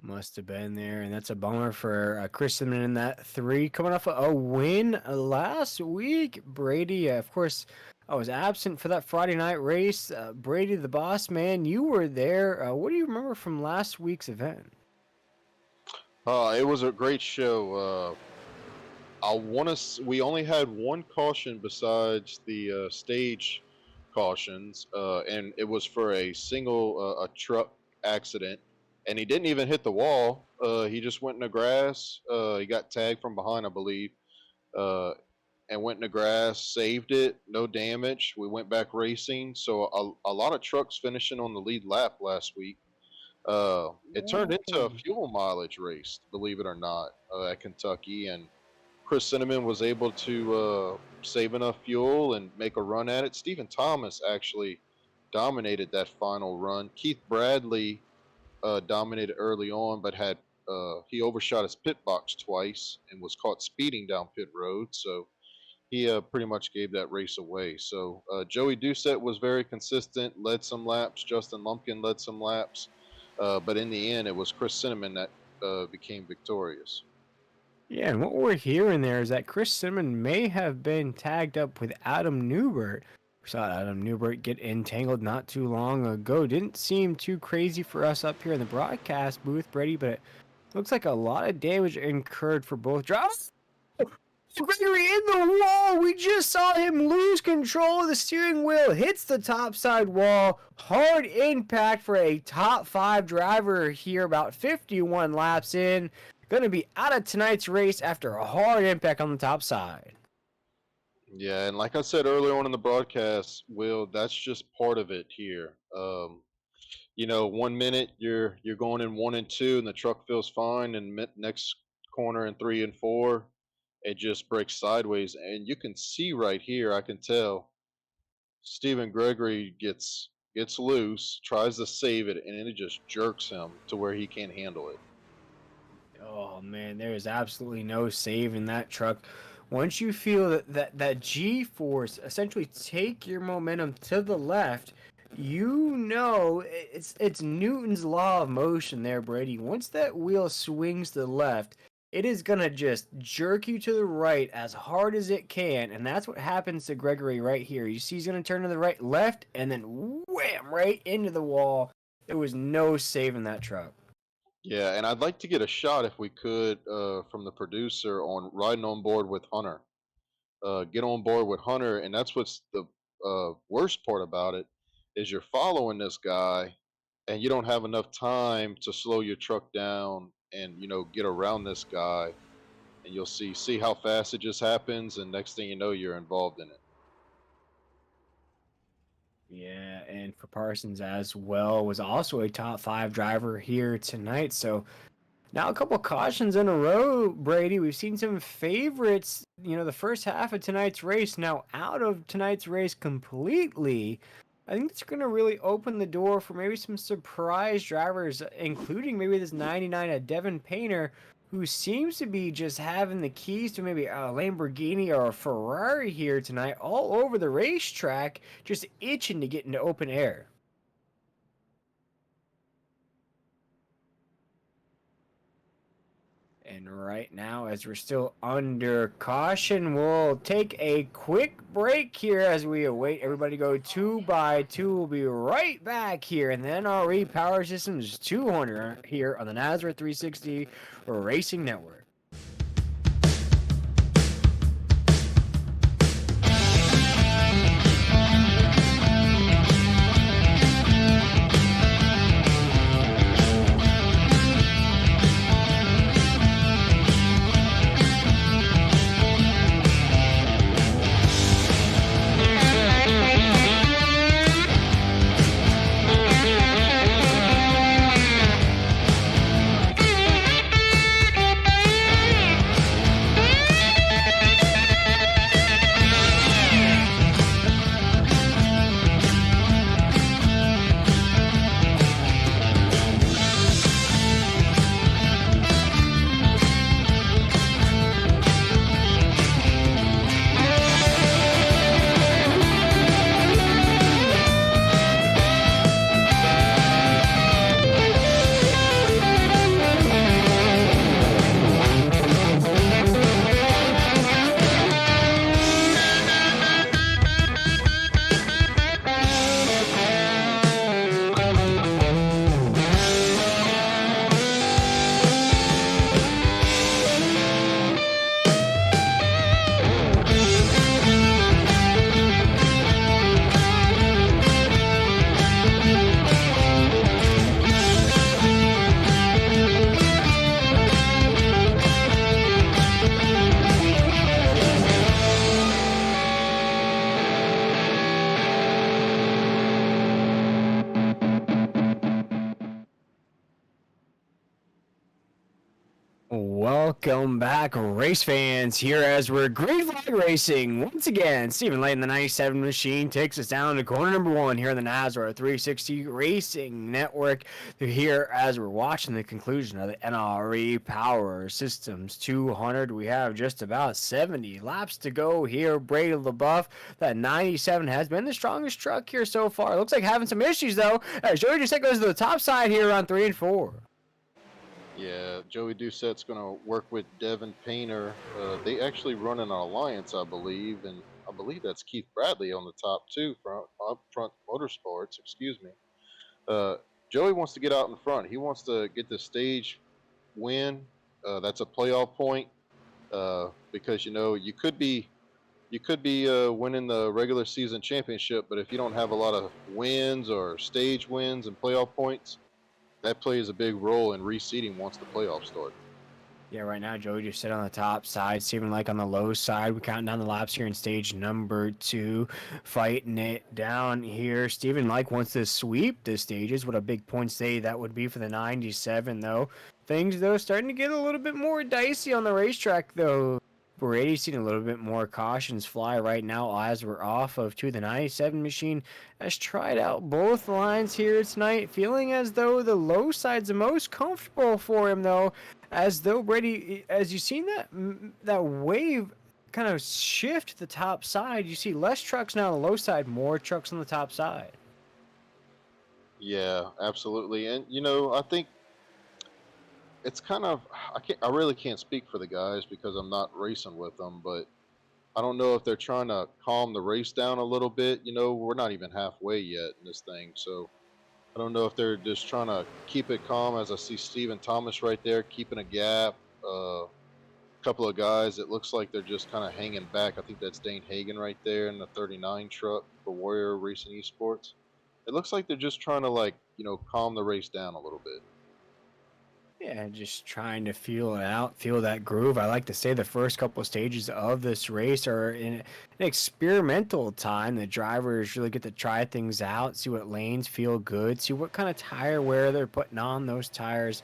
Must have been there, and that's a bummer for Chris Cinnamon in that 3. Coming off a win last week, Brady. Of course, I was absent for that Friday night race. Brady, the boss man, you were there. What do you remember from last week's event? It was a great show. We only had one caution besides the stage cautions, and it was for a single a truck accident, and he didn't even hit the wall. He just went in the grass. He got tagged from behind, I believe, uh, and went in the grass, saved it, no damage. We went back racing, so a lot of trucks finishing on the lead lap last week. It turned into a fuel mileage race, believe it or not, at Kentucky, and Chris Cinnamon was able to save enough fuel and make a run at it. Stephen Thomas actually dominated that final run. Keith Bradley dominated early on, but he overshot his pit box twice and was caught speeding down pit road. So he pretty much gave that race away. So Joey Doucette was very consistent, led some laps. Justin Lumpkin led some laps. But in the end, it was Chris Cinnamon that became victorious. Yeah, and what we're hearing there is that Chris Cinnamon may have been tagged up with Adam Newbert. We saw Adam Newbert get entangled not too long ago. Didn't seem too crazy for us up here in the broadcast booth, Brady, but it looks like a lot of damage incurred for both drivers. Gregory in the wall. We just saw him lose control of the steering wheel. Hits the topside wall. Hard impact for a top 5 driver here, about 51 laps in. Going to be out of tonight's race after a hard impact on the top side. Yeah, and like I said earlier on in the broadcast, Will, that's just part of it here. 1 minute you're going in 1 and 2, and the truck feels fine, and next corner in 3 and 4, it just breaks sideways, and you can see right here. I can tell Stephen Gregory gets loose, tries to save it, and it just jerks him to where he can't handle it. Oh man, there is absolutely no saving that truck. Once you feel that G-force essentially take your momentum to the left, it's Newton's law of motion there, Brady. Once that wheel swings to the left, it is gonna just jerk you to the right as hard as it can, and that's what happens to Gregory right here. You see he's gonna turn to the right, left, and then wham, right into the wall. There was no saving that truck. Yeah, and I'd like to get a shot, if we could, from the producer on riding on board with Hunter. Get on board with Hunter, and that's what's the worst part about it, is you're following this guy, and you don't have enough time to slow your truck down and get around this guy, and you'll see how fast it just happens, and next thing you know, you're involved in it. Yeah, and for Parsons as well, was also a top 5 driver here tonight. So now a couple cautions in a row, Brady. We've seen some favorites, the first half of tonight's race now out of tonight's race completely. I think it's going to really open the door for maybe some surprise drivers, including maybe this 99 at Devin Painter, who seems to be just having the keys to maybe a Lamborghini or a Ferrari here tonight, all over the racetrack, just itching to get into open air. And right now, as we're still under caution, we'll take a quick break here as we await everybody to go 2 by 2. We'll be right back here in the NRE Power Systems 200 here on the Nazareth 360 Racing Network. Welcome back, race fans, here as we're green flag racing once again. Stephen Lane, the 97 machine, takes us down to corner number 1 here in the Nazareth 360 Racing Network. Here as we're watching the conclusion of the NRE Power Systems 200. We have just about 70 laps to go here. Brady LaBeouf, that 97 has been the strongest truck here so far. It looks like having some issues though, as Joey Doucette goes to the top side here on 3 and 4. Yeah, Joey Doucette's going to work with Devin Painter. They actually run an alliance, I believe, and I believe that's Keith Bradley on the top too, up front Motorsports. Excuse me. Joey wants to get out in front. He wants to get the stage win. That's a playoff point because you could be winning the regular season championship, but if you don't have a lot of wins or stage wins and playoff points, that plays a big role in reseeding once the playoffs start. Yeah, right now, Joey just sit on the top side. Stephen Lake on the low side. We're counting down the laps here in stage number 2. Fighting it down here. Stephen Lake wants to sweep the stages. What a big point say that would be for the 97, though. Things, though, starting to get a little bit more dicey on the racetrack, though. Brady's seen a little bit more cautions fly right now as we're off of 2. The 97 machine has tried out both lines here tonight, feeling as though the low side's the most comfortable for him, though, as though Brady, as you've seen that wave kind of shift to the top side, you see less trucks now on the low side, more trucks on the top side. Yeah, absolutely. And I think it's kind of I really can't speak for the guys because I'm not racing with them, but I don't know if they're trying to calm the race down a little bit. We're not even halfway yet in this thing, so I don't know if they're just trying to keep it calm. As I see Stephen Thomas right there keeping a gap, a couple of guys. It looks like they're just kind of hanging back. I think that's Dane Hagen right there in the 39 truck for Warrior Racing Esports. It looks like they're just trying to calm the race down a little bit. Yeah, just trying to feel it out, feel that groove. I like to say the first couple of stages of this race are in an experimental time. The drivers really get to try things out, see what lanes feel good, see what kind of tire wear they're putting on those tires.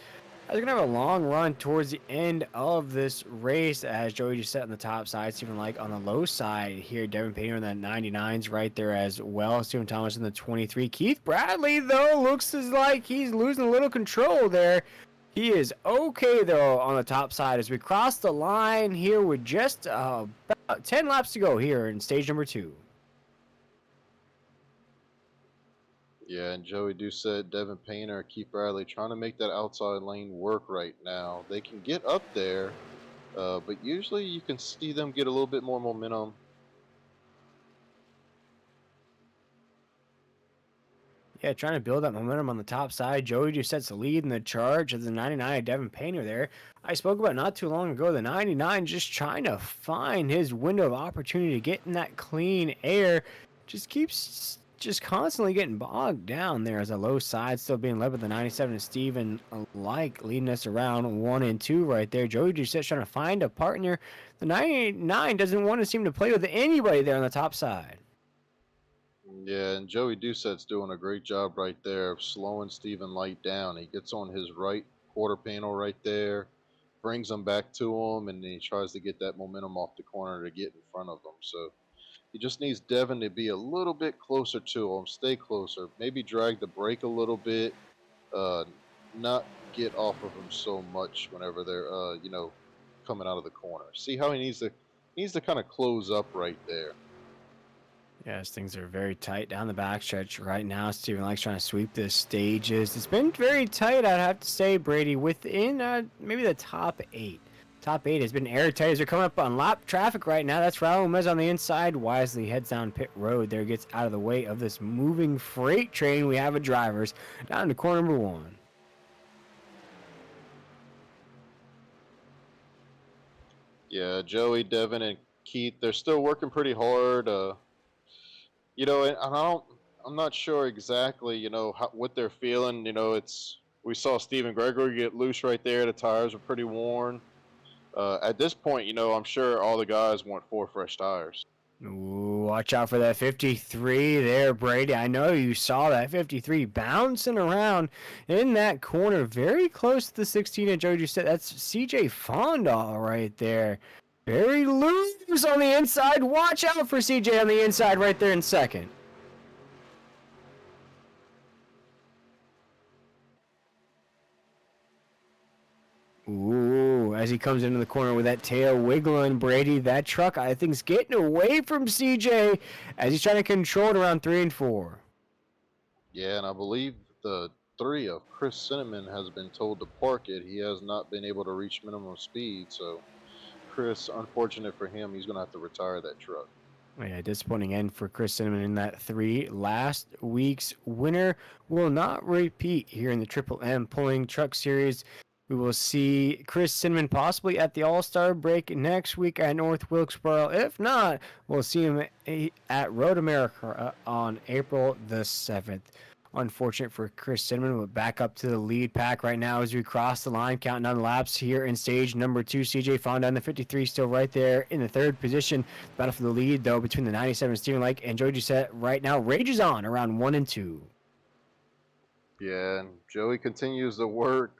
I was gonna have a long run towards the end of this race as Joey just set on the top side, Stephen Like on the low side here. Devin Painter in that 99s right there as well. Stephen Thomas in the 23. Keith Bradley though looks as like he's losing a little control there. He is okay though on the top side as we cross the line here with just about 10 laps to go here in stage number 2. Yeah, and Joey Doucette, Devin Painter, Keith Bradley trying to make that outside lane work right now. They can get up there, but usually you can see them get a little bit more momentum. Yeah, trying to build that momentum on the top side. Joey just sets the lead in the charge of the 99 Devin Painter there. I spoke about not too long ago, the 99 just trying to find his window of opportunity to get in that clean air. Just keeps just constantly getting bogged down there as a low side still being led by the 97 and Steven alike leading us around 1 and 2 right there. Joey just trying to find a partner. The 99 doesn't want to seem to play with anybody there on the top side. Yeah, and Joey Doucette's doing a great job right there of slowing Stephen Light down. He gets on his right quarter panel right there, brings him back to him, and then he tries to get that momentum off the corner to get in front of him. So he just needs Devin to be a little bit closer to him, stay closer, maybe drag the brake a little bit, uh, not get off of him so much whenever they're coming out of the corner. See how he needs to kind of close up right there. Yes, things are very tight down the backstretch right now. Steven Lake's trying to sweep the stages. It's been very tight, I'd have to say, Brady, within maybe the top 8. Top 8 has been airtight as they're coming up on lap traffic right now. That's Raul Mez on the inside. Wisely heads down pit road there, gets out of the way of this moving freight train we have of drivers down to corner number 1. Yeah, Joey, Devin, and Keith, they're still working pretty hard. And I'm not sure exactly, what they're feeling. We saw Steven Gregory get loose right there. The tires were pretty worn. At this point, I'm sure all the guys want 4 fresh tires. Ooh, watch out for that 53 there, Brady. I know you saw that 53 bouncing around in that corner, very close to the 16 that Joe just said. That's CJ Fondal right there. Very loose on the inside. Watch out for CJ on the inside right there in second. Ooh, as he comes into the corner with that tail wiggling, Brady, that truck, I think, is getting away from CJ as he's trying to control it around 3 and 4. Yeah, and I believe the 3 of Chris Cinnamon has been told to park it. He has not been able to reach minimum speed, so Chris, unfortunate for him, he's going to have to retire that truck. Yeah, disappointing end for Chris Cinnamon in that 3. Last week's winner will not repeat here in the Triple M Pulling Truck Series. We will see Chris Cinnamon possibly at the All-Star break next week at North Wilkesboro. If not, we'll see him at Road America on April the 7th. Unfortunate for Chris Cinnamon, but back up to the lead pack right now as we cross the line, counting down the laps here in stage number 2. CJ Fonda in the 53 still right there in the 3rd position. Battle for the lead, though, between the 97 Steven Lake and Joey Doucette right now rages on around 1 and 2. Yeah, and Joey continues to work.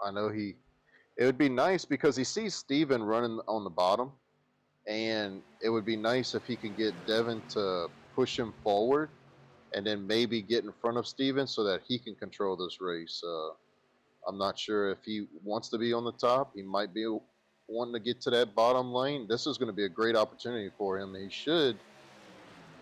I know it would be nice because he sees Steven running on the bottom, and it would be nice if he could get Devin to push him forward and then maybe get in front of Steven so that he can control this race. I'm not sure if he wants to be on the top. He might be wanting to get to that bottom lane. This is going to be a great opportunity for him. He should.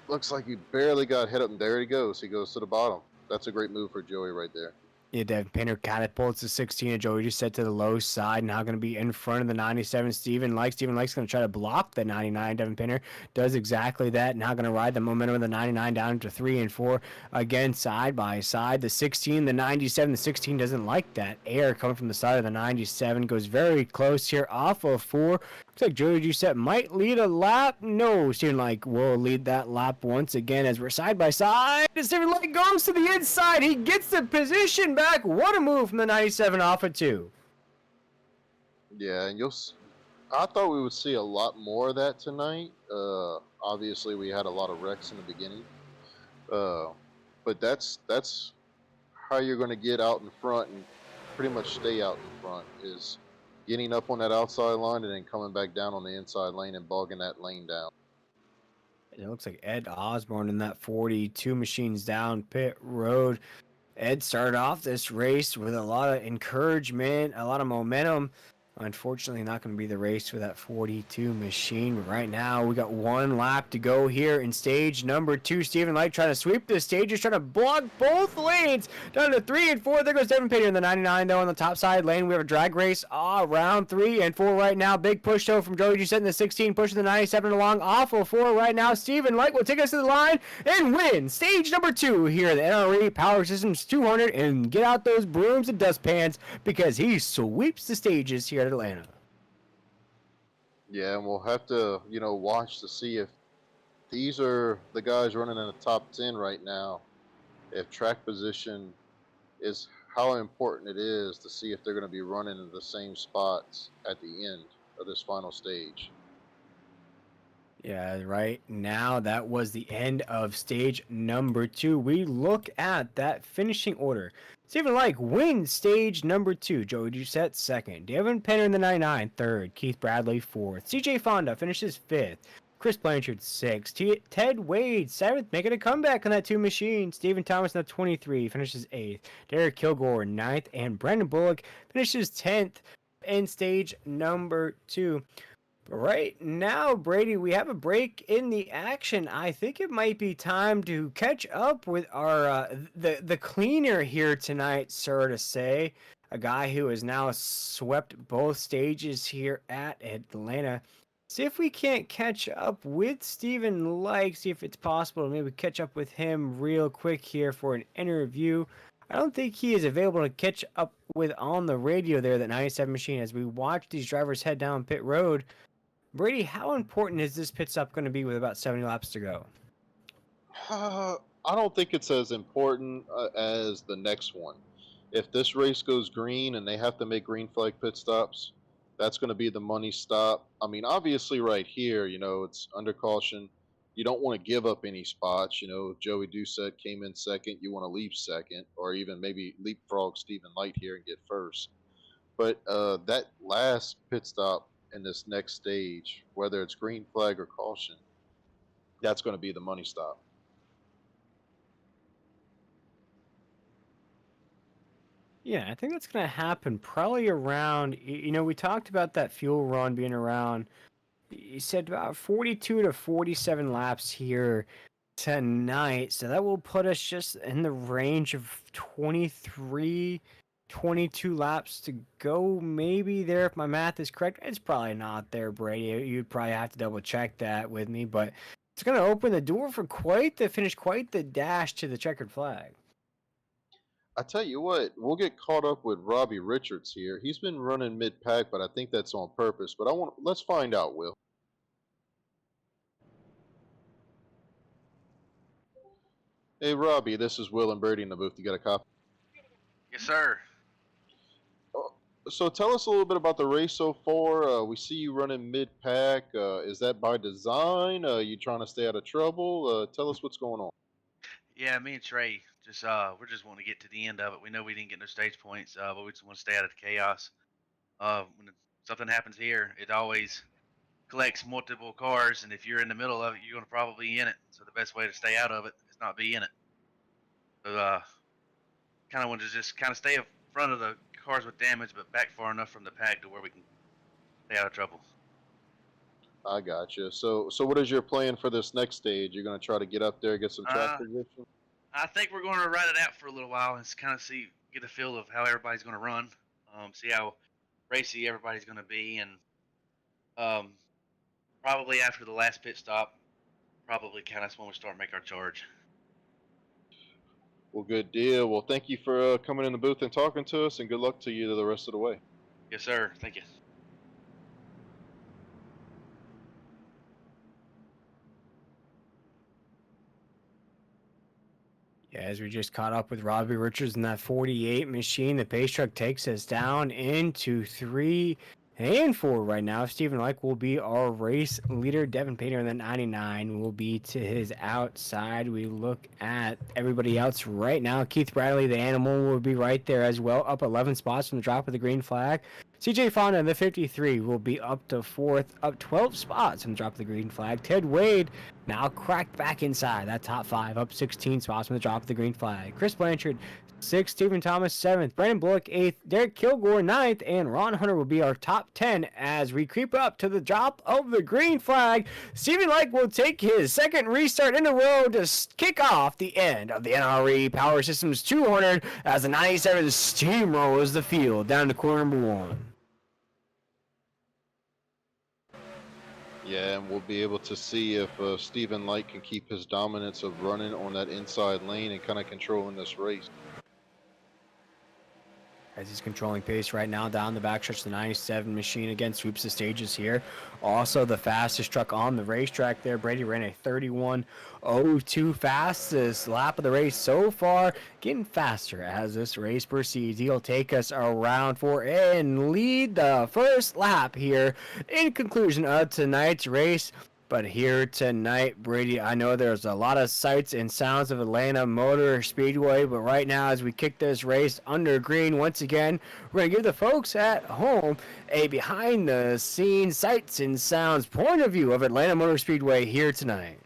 Looks like he barely got hit up, and there he goes. He goes to the bottom. That's a great move for Joey right there. Yeah, Devin Painter catapults the 16 and Joey just set to the low side. Now going to be in front of the 97 Steven Lake. Steven Lake's going to try to block the 99. Devin Painter does exactly that. Now going to ride the momentum of the 99 down to 3 and 4. Again, side by side. The 16, the 97, the 16 doesn't like that air coming from the side of the 97. Goes very close here off of 4. Looks like Joey Doucette might lead a lap. No, Steven Lake will lead that lap once again as we're side by side. Steven Lake goes to the inside. He gets the position back. What a move from the 97 off of 2. Yeah, and I thought we would see a lot more of that tonight. Obviously, we had a lot of wrecks in the beginning. But that's how you're going to get out in front and pretty much stay out in front is getting up on that outside line and then coming back down on the inside lane and bogging that lane down. It looks like Ed Osborne in that 42 machines down pit road. Ed started off this race with a lot of encouragement, a lot of momentum. Unfortunately, not going to be the race for that 42 machine. But right now, we got one lap to go here in stage number 2. Stephen Light trying to sweep the stages, trying to block both lanes. Down to 3 and 4. There goes Devin Pater in the 99, though, on the top side lane. We have a drag race round 3 and 4 right now. Big push, though, from Joey Doucette in the 16, pushing the 97 along. Awful 4 right now. Stephen Light will take us to the line and win stage number 2 here at the NRE Power Systems 200 and get out those brooms and dustpans because he sweeps the stages here at Atlanta. Yeah, and we'll have to, watch to see if these are the guys running in the top 10 right now. If track position is how important it is to see if they're going to be running in the same spots at the end of this final stage. Yeah, right now that was the end of stage number 2. We look at that finishing order. Stephen Like wins stage number 2. Joey Doucette second. Devin Penner in the 99 third. Keith Bradley fourth. CJ Fonda finishes fifth. Chris Blanchard sixth. Ted Wade seventh, making a comeback on that 2 machine. Stephen Thomas in the 23 finishes eighth. Derek Kilgore ninth, and Brandon Bullock finishes 10th in stage number 2. Right now, Brady, we have a break in the action. I think it might be time to catch up with our the cleaner here tonight, sir, to say. A guy who has now swept both stages here at Atlanta. See if we can't catch up with Stephen Like, see if it's possible to maybe catch up with him real quick here for an interview. I don't think he is available to catch up with on the radio there, that 97 machine, as we watch these drivers head down pit road. Brady, how important is this pit stop going to be with about 70 laps to go? I don't think it's as important as the next one. If this race goes green and they have to make green flag pit stops, that's going to be the money stop. I mean, obviously, right here, it's under caution. You don't want to give up any spots. If Joey Doucette came in second, you want to leave second, or even maybe leapfrog Stephen Light here and get first. But that last pit stop in this next stage, whether it's green flag or caution, that's going to be the money stop. Yeah, I think that's going to happen probably around, we talked about that fuel run being around, you said about 42 to 47 laps here tonight. So that will put us just in the range of 23, 22 laps to go, maybe there, if my math is correct. It's probably not there, Brady. You'd probably have to double check that with me, but it's going to open the door for quite the dash to the checkered flag. I tell you what, we'll get caught up with Robbie Richards here. He's been running mid-pack, but I think that's on purpose. But let's find out, Will. Hey, Robbie, this is Will and Brady in the booth. You got a copy? Yes, sir. So tell us a little bit about the race so far. We see you running mid-pack. Is that by design? You trying to stay out of trouble? Tell us what's going on. Yeah, me and Trey we're just wanting to get to the end of it. We know we didn't get no stage points, but we just want to stay out of the chaos. When something happens here, it always collects multiple cars, and if you're in the middle of it, you're going to probably be in it. So the best way to stay out of it is not be in it. So kind of want to just kind of stay in front of the cars with damage, but back far enough from the pack to where we can stay out of trouble. I gotcha. So what is your plan for this next stage? You're going to try to get up there, get some track position? I think we're going to ride it out for a little while and kind of get a feel of how everybody's going to run, see how racy everybody's going to be, and probably after the last pit stop, probably kind of when we start make our charge. Well, good deal. Well, thank you for coming in the booth and talking to us, and good luck to you the rest of the way. Yes, sir. Thank you. Yeah, as we just caught up with Robbie Richards in that 48 machine, the pace truck takes us down into 3 And for right now, Stephen Like will be our race leader. Devin Painter in the 99 will be to his outside. We look at everybody else right now. Keith Bradley, the animal, will be right there as well, up 11 spots from the drop of the green flag. CJ Fonda in the 53 will be up to 4th, up 12 spots from the drop of the green flag. Ted Wade now cracked back inside that top 5, up 16 spots from the drop of the green flag. Chris Blanchard 6th, Stephen Thomas 7th, Brandon Bullock 8th, Derek Kilgore 9th, and Ron Hunter will be our top 10 as we creep up to the drop of the green flag. Stephen Like will take his second restart in a row to kick off the end of the NRE Power Systems 200 as the 97 steamrolls the field down to corner number 1. Yeah, and we'll be able to see if Stephen Light can keep his dominance of running on that inside lane and kind of controlling this race. As he's controlling pace right now down the backstretch, the 97 machine again sweeps the stages here. Also the fastest truck on the racetrack there. Brady ran a 31.02, fastest lap of the race so far, getting faster as this race proceeds. He'll take us around 4 and lead the first lap here in conclusion of tonight's race. But here tonight, Brady, I know there's a lot of sights and sounds of Atlanta Motor Speedway, but right now as we kick this race under green once again, we're going to give the folks at home a behind-the-scenes sights and sounds point of view of Atlanta Motor Speedway here tonight.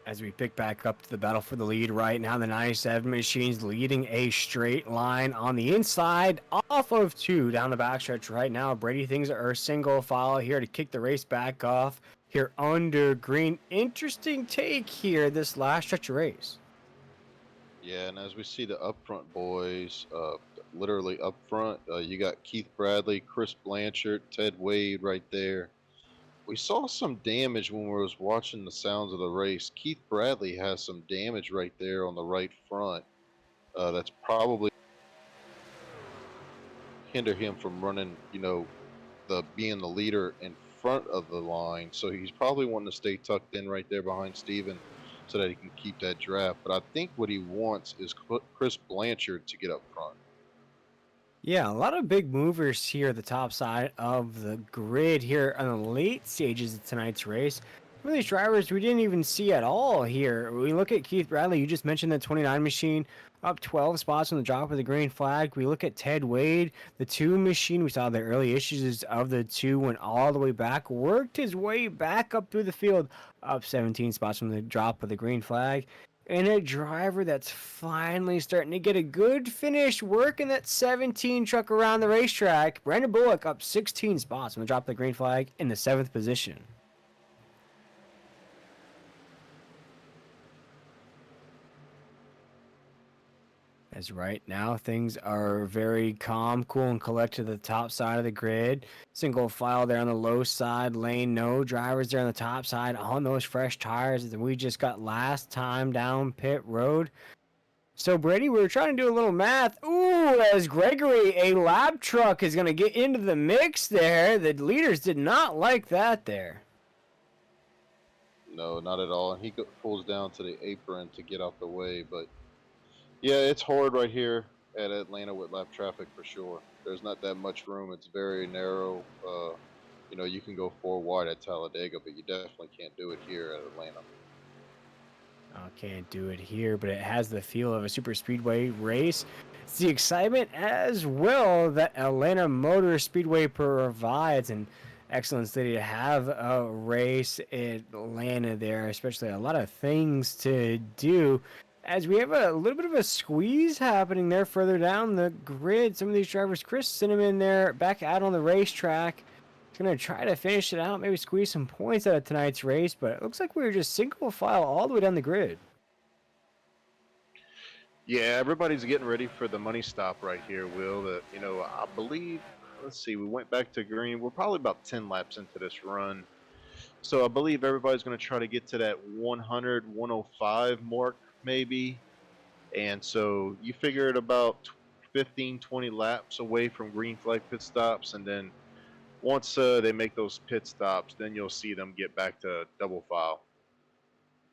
As we pick back up to the battle for the lead right now, the 97 machine's leading a straight line on the inside off of 2 down the backstretch right now. Brady, things are single file here to kick the race back off here under green. Interesting take here this last stretch of race. Yeah, and as we see the up front boys, literally up front, you got Keith Bradley, Chris Blanchard, Ted Wade right there. We saw some damage when we was watching the sounds of the race. Keith Bradley has some damage right there on the right front. That's probably hinder him from running, being the leader in front of the line. So he's probably wanting to stay tucked in right there behind Steven so that he can keep that draft. But I think what he wants is Chris Blanchard to get up front. Yeah, a lot of big movers here at the top side of the grid here on the late stages of tonight's race. Some of these drivers we didn't even see at all here. We look at Keith Bradley, you just mentioned the 29 machine, up 12 spots on the drop of the green flag. We look at Ted Wade, the 2 machine. We saw the early issues of the 2, went all the way back, worked his way back up through the field, up 17 spots from the drop of the green flag. And a driver that's finally starting to get a good finish working that 17 truck around the racetrack. Brandon Bullock up 16 spots on the drop of the green flag in the 7th position. As right now things are very calm, cool, and collected to the top side of the grid. Single file there on the low side lane. No drivers there on the top side on those fresh tires that we just got last time down pit road. So Brady, we were trying to do a little math. Ooh, as Gregory, a lab truck is going to get into the mix there. The leaders did not like that there. No, not at all. And he pulls down to the apron to get out the way. But yeah, it's hard right here at Atlanta with lap traffic for sure. There's not that much room. It's very narrow. You can go four wide at Talladega, but you definitely can't do it here at Atlanta. Can't do it here, but it has the feel of a super speedway race. It's the excitement as well that Atlanta Motor Speedway provides, and excellent city to have a race in Atlanta there, especially a lot of things to do. As we have a little bit of a squeeze happening there further down the grid, some of these drivers, Chris Cinnamon there, back out on the racetrack. Gonna try to finish it out, maybe squeeze some points out of tonight's race, but it looks like we were just single file all the way down the grid. Yeah, everybody's getting ready for the money stop right here, Will. I believe, let's see, we went back to green. We're probably about 10 laps into this run. So I believe everybody's going to try to get to that 100, 105 mark, maybe. And so you figure it about 15, 20 laps away from green flag pit stops. And then once they make those pit stops, then you'll see them get back to double file.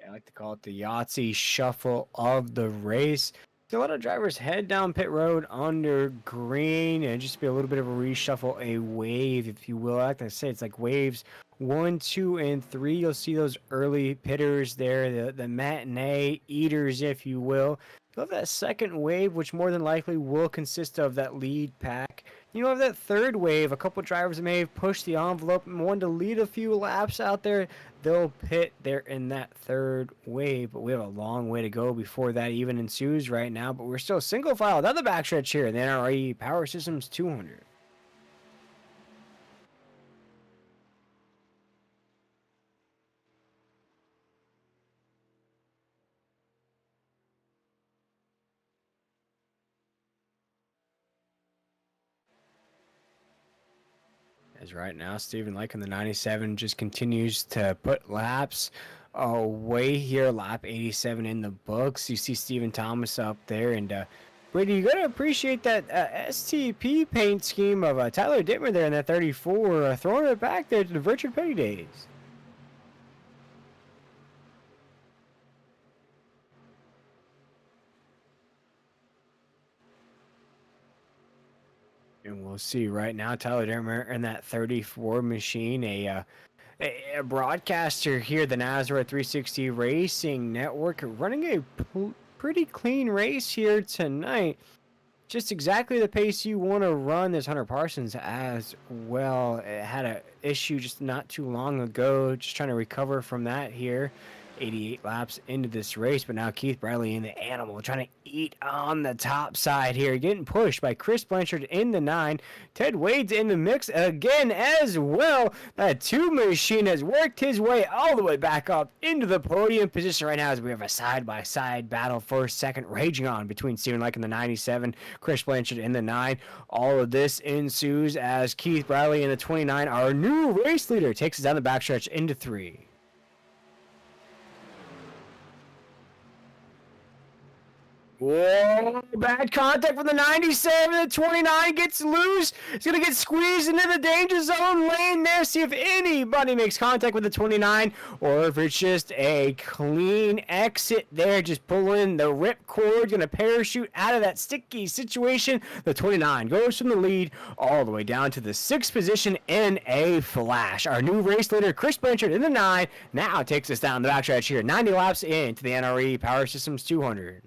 I like to call it the Yahtzee shuffle of the race. So a lot of drivers head down pit road under green and just be a little bit of a reshuffle, a wave, if you will. Like I say, it's like waves 1, 2, and 3. You'll see those early pitters there, the matinee eaters, if you will. You'll have that second wave, which more than likely will consist of that lead pack. You have that third wave, a couple drivers that may have pushed the envelope and wanted to lead a few laps out there. They'll pit there in that third wave, but we have a long way to go before that even ensues right now. But we're still single file down the backstretch here in the NRE Power Systems 200. As right now, Stephen Lake in the 97 just continues to put laps away here. Lap 87 in the books. You see Stephen Thomas up there. And Brady, you got to appreciate that STP paint scheme of Tyler Dittmer there in that 34, throwing it back there to the Richard Petty days. And we'll see right now, Tyler Dermer in that 34 machine, a broadcaster here, the Nazareth 360 Racing Network, running a pretty clean race here tonight. Just exactly the pace you want to run. There's Hunter Parsons as well. It had an issue just not too long ago, just trying to recover from that here. 88 laps into this race, but now Keith Bradley in the animal trying to eat on the top side here, getting pushed by Chris Blanchard in the 9. Ted Wade's in the mix again as well. That 2 machine has worked his way all the way back up into the podium position right now as we have a side-by-side battle for second raging on between Stephen Lake in the 97, Chris Blanchard in the 9. All of this ensues as Keith Bradley in the 29, our new race leader, takes us down the backstretch into 3. Whoa, bad contact from the 97. The 29 gets loose. It's going to get squeezed into the danger zone lane there. See if anybody makes contact with the 29 or if it's just a clean exit there. Just pulling the rip cord. Going to parachute out of that sticky situation. The 29 goes from the lead all the way down to the 6th position in a flash. Our new race leader, Chris Blanchard in the 9, now takes us down the backstretch here. 90 laps into the NRE Power Systems 200.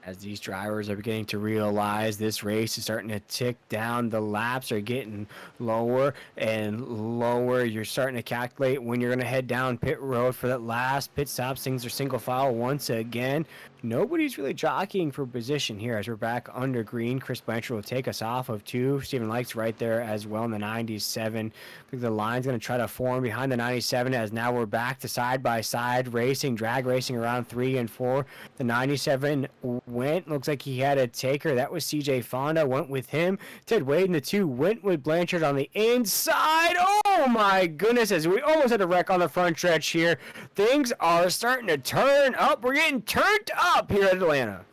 As these drivers are beginning to realize this race is starting to tick down, the laps are getting lower and lower. You're starting to calculate when you're going to head down pit road for that last pit stop. Things are single file once again. Nobody's really jockeying for position here as we're back under green. Chris Blanchard will take us off of 2. Stephen Lake's right there as well in the 97. I think the line's going to try to form behind the 97 as now we're back to side-by-side racing, drag racing around 3 and 4. The 97 went. Looks like he had a taker. That was CJ Fonda. Went with him. Ted Wade in the 2 went with Blanchard on the inside. Oh my goodness, as we almost had a wreck on the front stretch here. Things are starting to turn up. We're getting turned up here at Atlanta.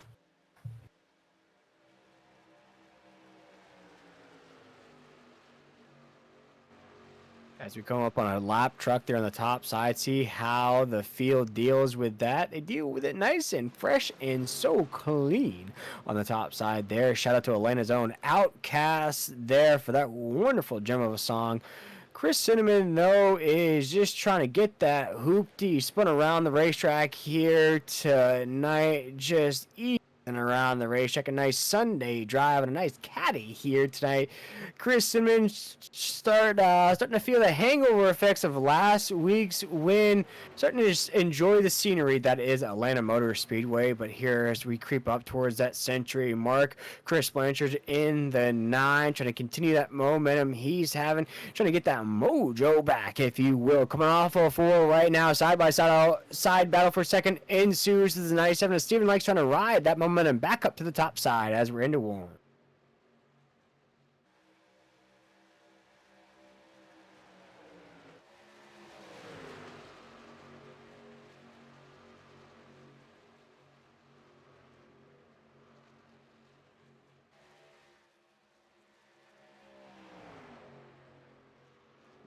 As we come up on a lap truck there on the top side, see how the field deals with that. They deal with it nice and fresh and so clean on the top side there. Shout out to Atlanta's own Outcast there for that wonderful gem of a song. Chris Cinnamon, though, is just trying to get that hoopty spun around the racetrack here tonight. Just easing around the racetrack. A nice Sunday drive and a nice caddy here tonight. Chris Cinnamon starting to feel the hangover effects of last week's win. Starting to just enjoy the scenery that is Atlanta Motor Speedway. But here, as we creep up towards that century mark, Chris Blanchard in the 9, trying to continue that momentum he's having, trying to get that mojo back, if you will. Coming off of 4 right now, side by side battle for second ensues. This is 97. And Steven Lake's trying to ride that momentum back up to the top side as we're into 1.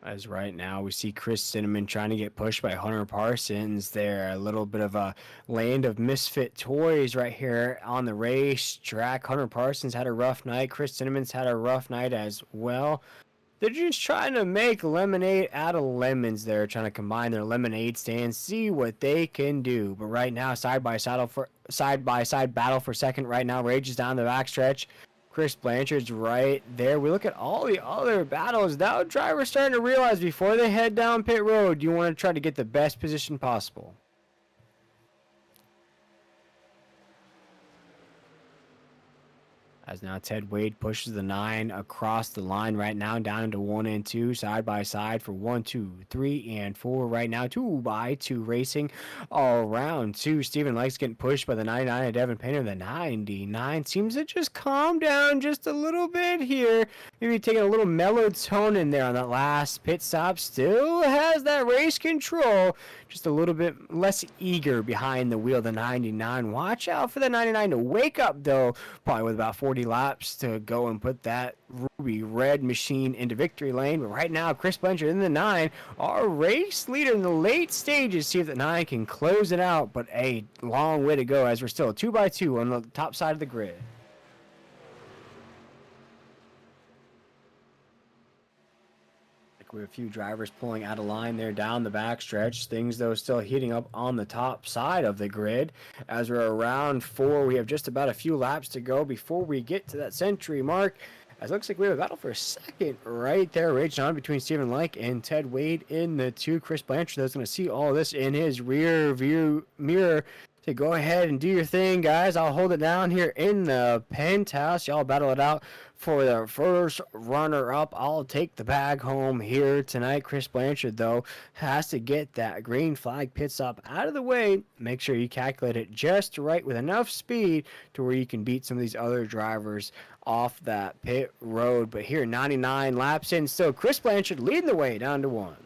As right now we see Chris Cinnamon trying to get pushed by Hunter Parsons there. A little bit of a land of misfit toys right here on the racetrack. Hunter Parsons had a rough night. Chris Cinnamon's had a rough night as well. They're just trying to make lemonade out of lemons there, trying to combine their lemonade stands, see what they can do. But right now, side by side battle for second right now rages down the backstretch. Chris Blanchard's right there. We look at all the other battles. Now drivers starting to realize before they head down pit road, you want to try to get the best position possible. As now Ted Wade pushes the 9 across the line right now, down into 1 and 2, side by side for 1, 2, 3, and 4 right now. 2 by 2 racing all around. 2, Stephen Lakes getting pushed by the 99 of Devin Painter. The 99 seems to just calm down just a little bit here. Maybe taking a little mellow tone in there on that last pit stop. Still has that race control. Just a little bit less eager behind the wheel, the 99. Watch out for the 99 to wake up, though, probably with about 40 laps to go and put that ruby red machine into victory lane. But right now, Chris Blanchard in the 9, our race leader in the late stages. See if the 9 can close it out, but a long way to go as we're still 2 by 2 on the top side of the grid. We have a few drivers pulling out of line there down the backstretch. Things, though, still heating up on the top side of the grid. As we're around 4, we have just about a few laps to go before we get to that century mark. As it looks like we have a battle for a second right there, raging on between Stephen Lake and Ted Wade in the 2. Chris Blanchard, though, is going to see all this in his rear view mirror. To go ahead and do your thing, guys. I'll hold it down here in the penthouse. Y'all battle it out for the first runner-up. I'll take the bag home here tonight. Chris Blanchard, though, has to get that green flag pit stop out of the way. Make sure you calculate it just right with enough speed to where you can beat some of these other drivers off that pit road. But here, 99 laps in, still Chris Blanchard leading the way down to 1.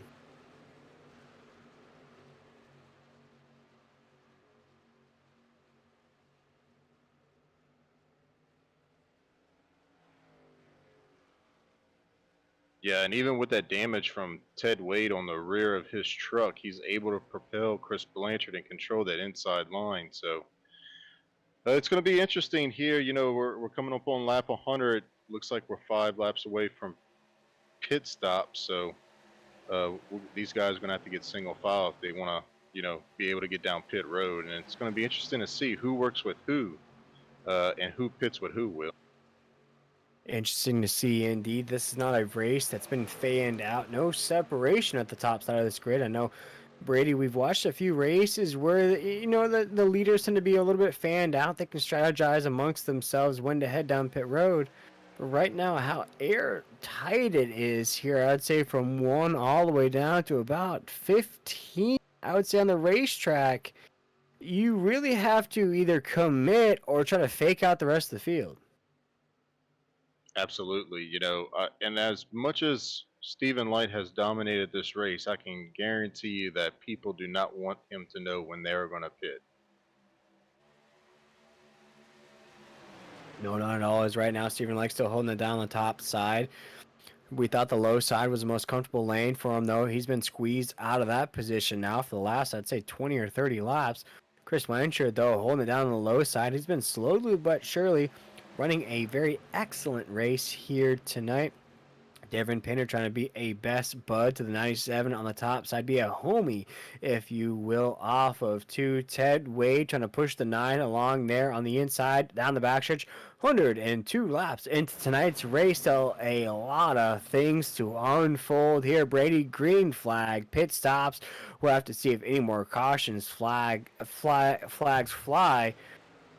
Yeah, and even with that damage from Ted Wade on the rear of his truck, he's able to propel Chris Blanchard and control that inside line. So it's going to be interesting here. You know, we're coming up on lap 100. Looks like we're 5 laps away from pit stop. So these guys are going to have to get single file if they want to, you know, be able to get down pit road. And it's going to be interesting to see who works with who and who pits with who, Will. Interesting to see, indeed. This is not a race that's been fanned out. No separation at the top side of this grid. I know, Brady, we've watched a few races where, you know, the leaders tend to be a little bit fanned out. They can strategize amongst themselves when to head down pit road. But right now, how airtight it is here, I'd say from 1 all the way down to about 15, I would say, on the racetrack. You really have to either commit or try to fake out the rest of the field. Absolutely, you know, and as much as Stephen Light has dominated this race, I can guarantee you that people do not want him to know when they're going to pit. No, not at all. As right now, Stephen Light's still holding it down on the top side. We thought the low side was the most comfortable lane for him, though. He's been squeezed out of that position now for the last, I'd say, 20 or 30 laps. Chris Blanchard, though, holding it down on the low side. He's been slowly but surely running a very excellent race here tonight. Devin Painter trying to be a best bud to the 97 on the top side, be a homie, if you will, off of 2. Ted Wade trying to push the 9 along there on the inside, down the backstretch. 102 laps into tonight's race, so a lot of things to unfold here. Brady, green flag, pit stops. We'll have to see if any more cautions flags fly.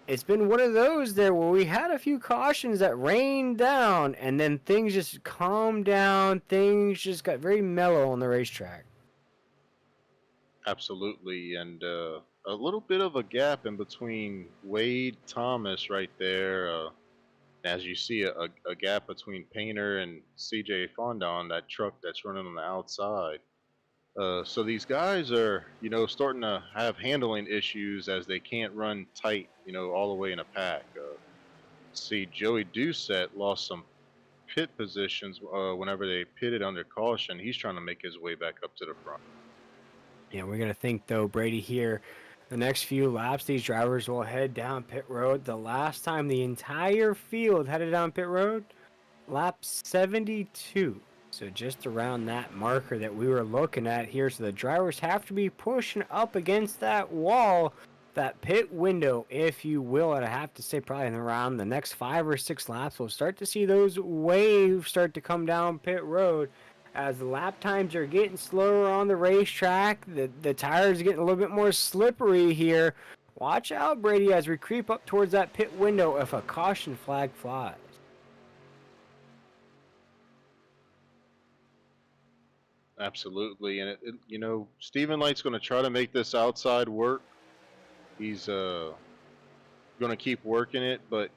It's been one of those there where we had a few cautions that rained down and then things just calmed down. Things just got very mellow on the racetrack. Absolutely, and a little bit of a gap in between Wade Thomas right there. As you see, a gap between Painter and CJ Fondon, that truck that's running on the outside. So these guys are, starting to have handling issues as they can't run tight, all the way in a pack. See, Joey Doucette lost some pit positions whenever they pitted under caution. He's trying to make his way back up to the front. Yeah, we're going to think, though, Brady, here, the next few laps, these drivers will head down pit road. The last time the entire field headed down pit road, lap 72. So just around that marker that we were looking at here. So the drivers have to be pushing up against that wall, that pit window, if you will. And I have to say, probably around the next 5 or 6 laps, we'll start to see those waves start to come down pit road. As the lap times are getting slower on the racetrack, the tires are getting a little bit more slippery here. Watch out, Brady, as we creep up towards that pit window if a caution flag flies. Absolutely, and Stephen Light's going to try to make this outside work. He's going to keep working it, but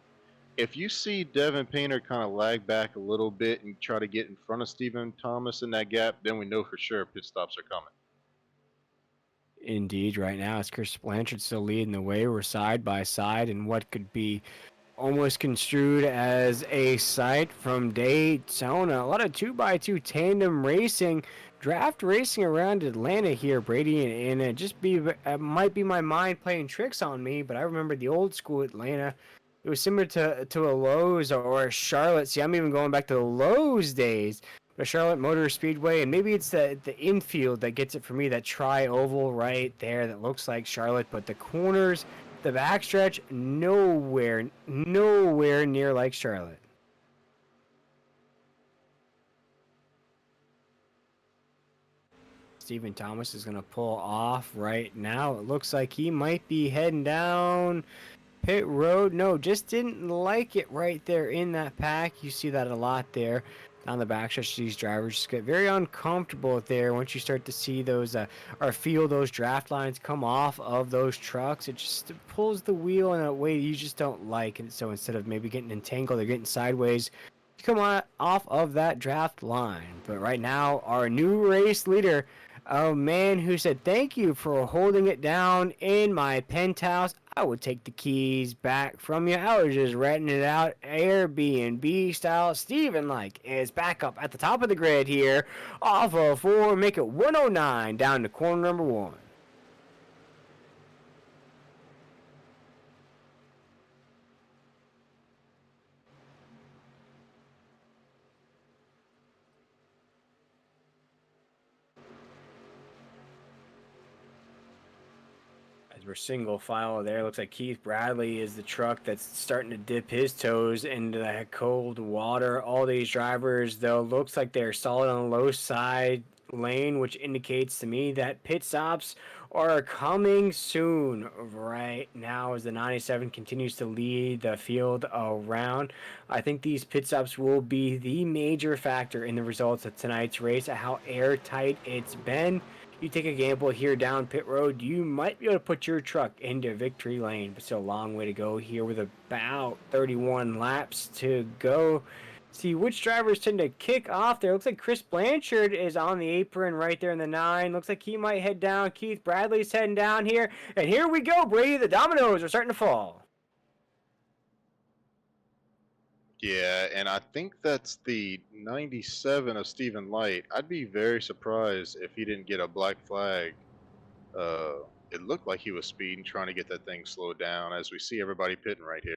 if you see Devin Painter kind of lag back a little bit and try to get in front of Stephen Thomas in that gap, then we know for sure pit stops are coming. Indeed, right now, it's Chris Blanchard still leading the way. We're side by side in what could be almost construed as a sight from Daytona. A lot of 2x2 tandem racing, draft racing around Atlanta here, Brady, and it might be my mind playing tricks on me, but I remember the old school Atlanta. It was similar to a Lowe's or a Charlotte. See, I'm even going back to the Lowe's days. But Charlotte Motor Speedway, and maybe it's the infield that gets it for me, that tri-oval right there that looks like Charlotte, but the corners, the backstretch, nowhere near like Charlotte. Stephen Thomas is going to pull off right now. It looks like he might be heading down pit road. No, just didn't like it right there in that pack. You see that a lot there. On the backstretch, these drivers just get very uncomfortable there once you start to see those or feel those draft lines come off of those trucks. It just pulls the wheel in a way you just don't like. And so instead of maybe getting entangled or getting sideways, you come off of that draft line. But right now, our new race leader, a man who said, "Thank you for holding it down in my penthouse. I would take the keys back from you. I was just renting it out Airbnb style." Steven is back up at the top of the grid here, off of 4, make it 109 down to corner number 1. We're single file there. Looks like Keith Bradley is the truck that's starting to dip his toes into that cold water. All these drivers, though, looks like they're solid on the low side lane, which indicates to me that pit stops are coming soon. Right now, as the 97 continues to lead the field around, I think these pit stops will be the major factor in the results of tonight's race, how airtight it's been. You take a gamble here down pit road, you might be able to put your truck into victory lane, but still a long way to go here with about 31 laps to go. See which drivers tend to kick off there. Looks like Chris Blanchard is on the apron right there in the 9. Looks like he might head down. Keith Bradley's heading down here. And here we go, Brady. The dominoes are starting to fall. Yeah, and I think that's the 97 of Stephen Light. I'd be very surprised if he didn't get a black flag. Uh, it looked like he was speeding, trying to get that thing slowed down, as we see everybody pitting right here.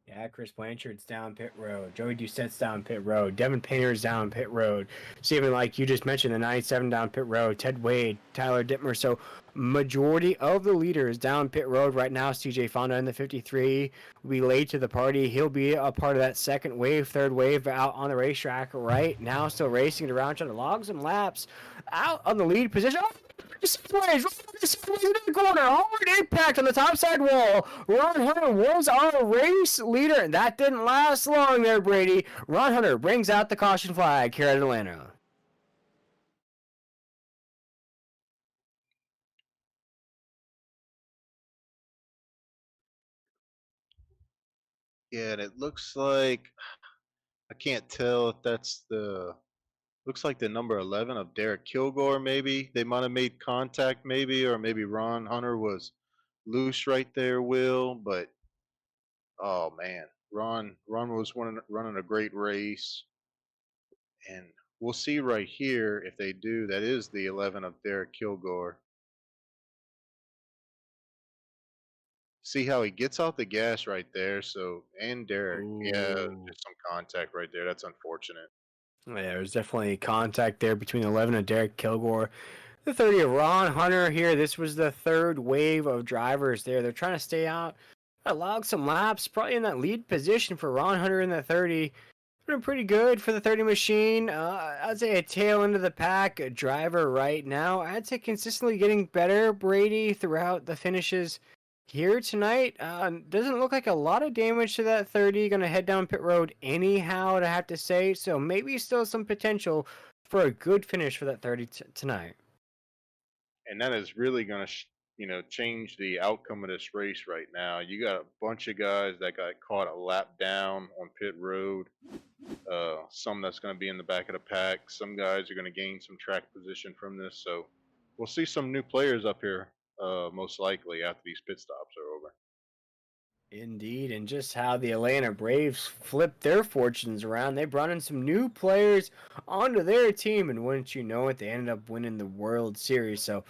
Yeah, Chris Blanchard's down pit road. Joey Doucette's down pit road. Devin Painter's down pit road. Stephen, like you just mentioned, the 97 down pit road. Ted Wade, Tyler Dittmer. So majority of the leaders down pit road right now. CJ Fonda in the 53 will be late to the party. He'll be a part of that second wave, third wave out on the racetrack right now. Still racing it around, trying to log some laps out on the lead position. Oh! Speedways, into the corner, hard impact on the top side wall. Ron Hunter was our race leader, and that didn't last long there, Brady. Ron Hunter brings out the caution flag here at Atlanta. Yeah, and it looks like I can't tell if that's the looks like the number 11 of Derek Kilgore. Maybe they might have made contact, maybe, or maybe Ron Hunter was loose right there, Will. But oh man, Ron was running a great race, and we'll see right here if they do. That is the 11 of Derek Kilgore. See how he gets off the gas right there. So and Derek, yeah, Ooh. just some contact right there. That's unfortunate. Yeah, there's definitely contact there between 11 and Derek Kilgore. The 30 of Ron Hunter here. This was the third wave of drivers there. They're trying to stay out, log some laps, probably in that lead position for Ron Hunter in the 30. Doing pretty good for the 30 machine. I'd say a tail end of the pack driver right now. I'd say consistently getting better, Brady, throughout the finishes here tonight. Doesn't look like a lot of damage to that 30. Going to head down pit road anyhow, to have to say. So maybe still some potential for a good finish for that 30 tonight. And that is really going to, change the outcome of this race right now. You got a bunch of guys that got caught a lap down on pit road. Some that's going to be in the back of the pack. Some guys are going to gain some track position from this. So we'll see some new players up here, most likely after these pit stops are over. Indeed, and just how the Atlanta Braves flipped their fortunes around. They brought in some new players onto their team, and wouldn't you know it, they ended up winning the World Series. So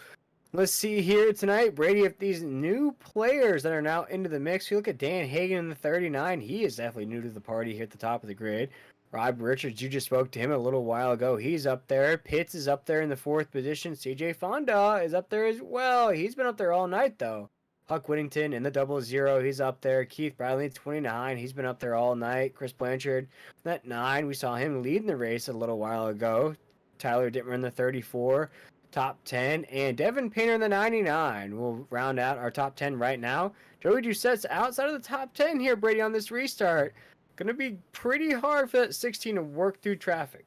let's see here tonight, Brady, if these new players that are now into the mix. You look at Dan Hagan in the 39. He is definitely new to the party here at the top of the grid. Rob Richards, you just spoke to him a little while ago. He's up there. Pitts is up there in the fourth position. CJ Fonda is up there as well. He's been up there all night, though. Huck Whittington in the 00, he's up there. Keith Bradley, 29, he's been up there all night. Chris Blanchard, that 9, we saw him leading the race a little while ago. Tyler Dittmer in the 34, top 10. And Devin Painter in the 99 will round out our top 10 right now. Joey Doucette's outside of the top 10 here, Brady, on this restart. Going to be pretty hard for that 16 to work through traffic.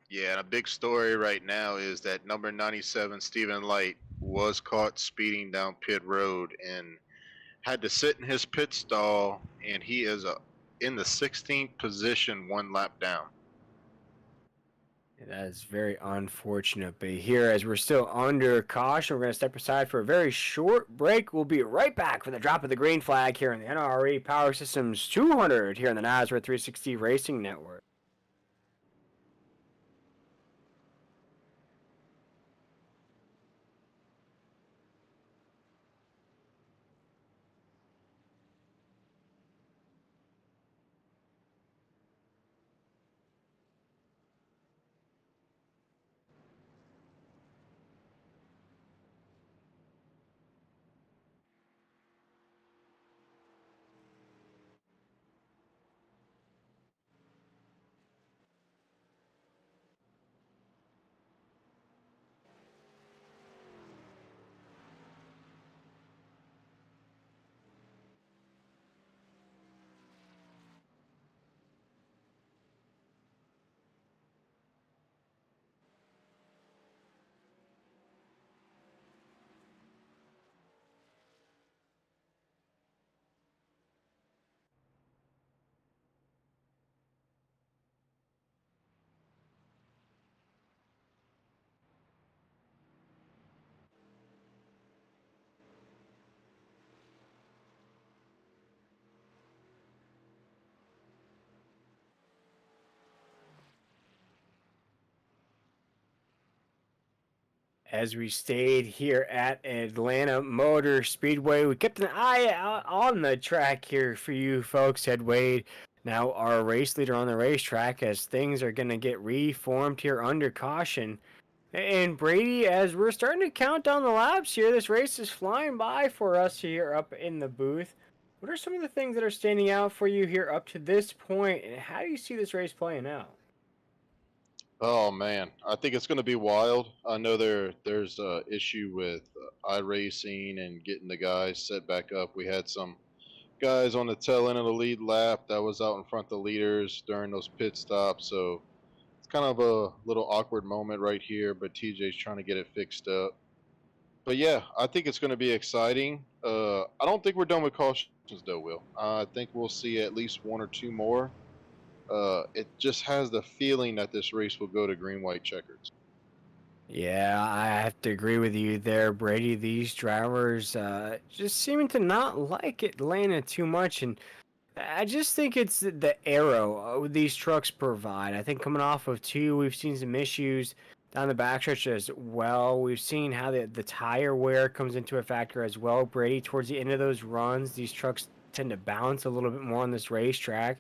Yeah, and a big story right now is that number 97, Stephen Light, was caught speeding down pit road and had to sit in his pit stall, and he is in the 16th position, one lap down. That is very unfortunate. But here, as we're still under caution, we're going to step aside for a very short break. We'll be right back for the drop of the green flag here in the NRE Power Systems 200 here in the Nazareth 360 Racing Network. as we stayed here at Atlanta Motor Speedway. We kept an eye out on the track here for you folks. Ted Wade, now our race leader on the racetrack, as things are going to get reformed here under caution. And Brady, as we're starting to count down the laps here, this race is flying by for us here up in the booth. What are some of the things that are standing out for you here up to this point, and how do you see this race playing out? Oh man, I think it's going to be wild. I know there's a issue with iRacing and getting the guys set back up. We had some guys on the tail end of the lead lap that was out in front of the leaders during those pit stops, so it's kind of a little awkward moment right here. But TJ's trying to get it fixed up. But yeah, I think it's going to be exciting. I don't think we're done with cautions though, Will. I think we'll see at least one or two more. It just has the feeling that this race will go to green, white checkers. Yeah, I have to agree with you there, Brady. These drivers just seeming to not like Atlanta too much, and I just think it's the aero these trucks provide. I think coming off of two, we've seen some issues down the backstretch as well. We've seen how the tire wear comes into a factor as well, Brady. Towards the end of those runs, these trucks tend to bounce a little bit more on this racetrack.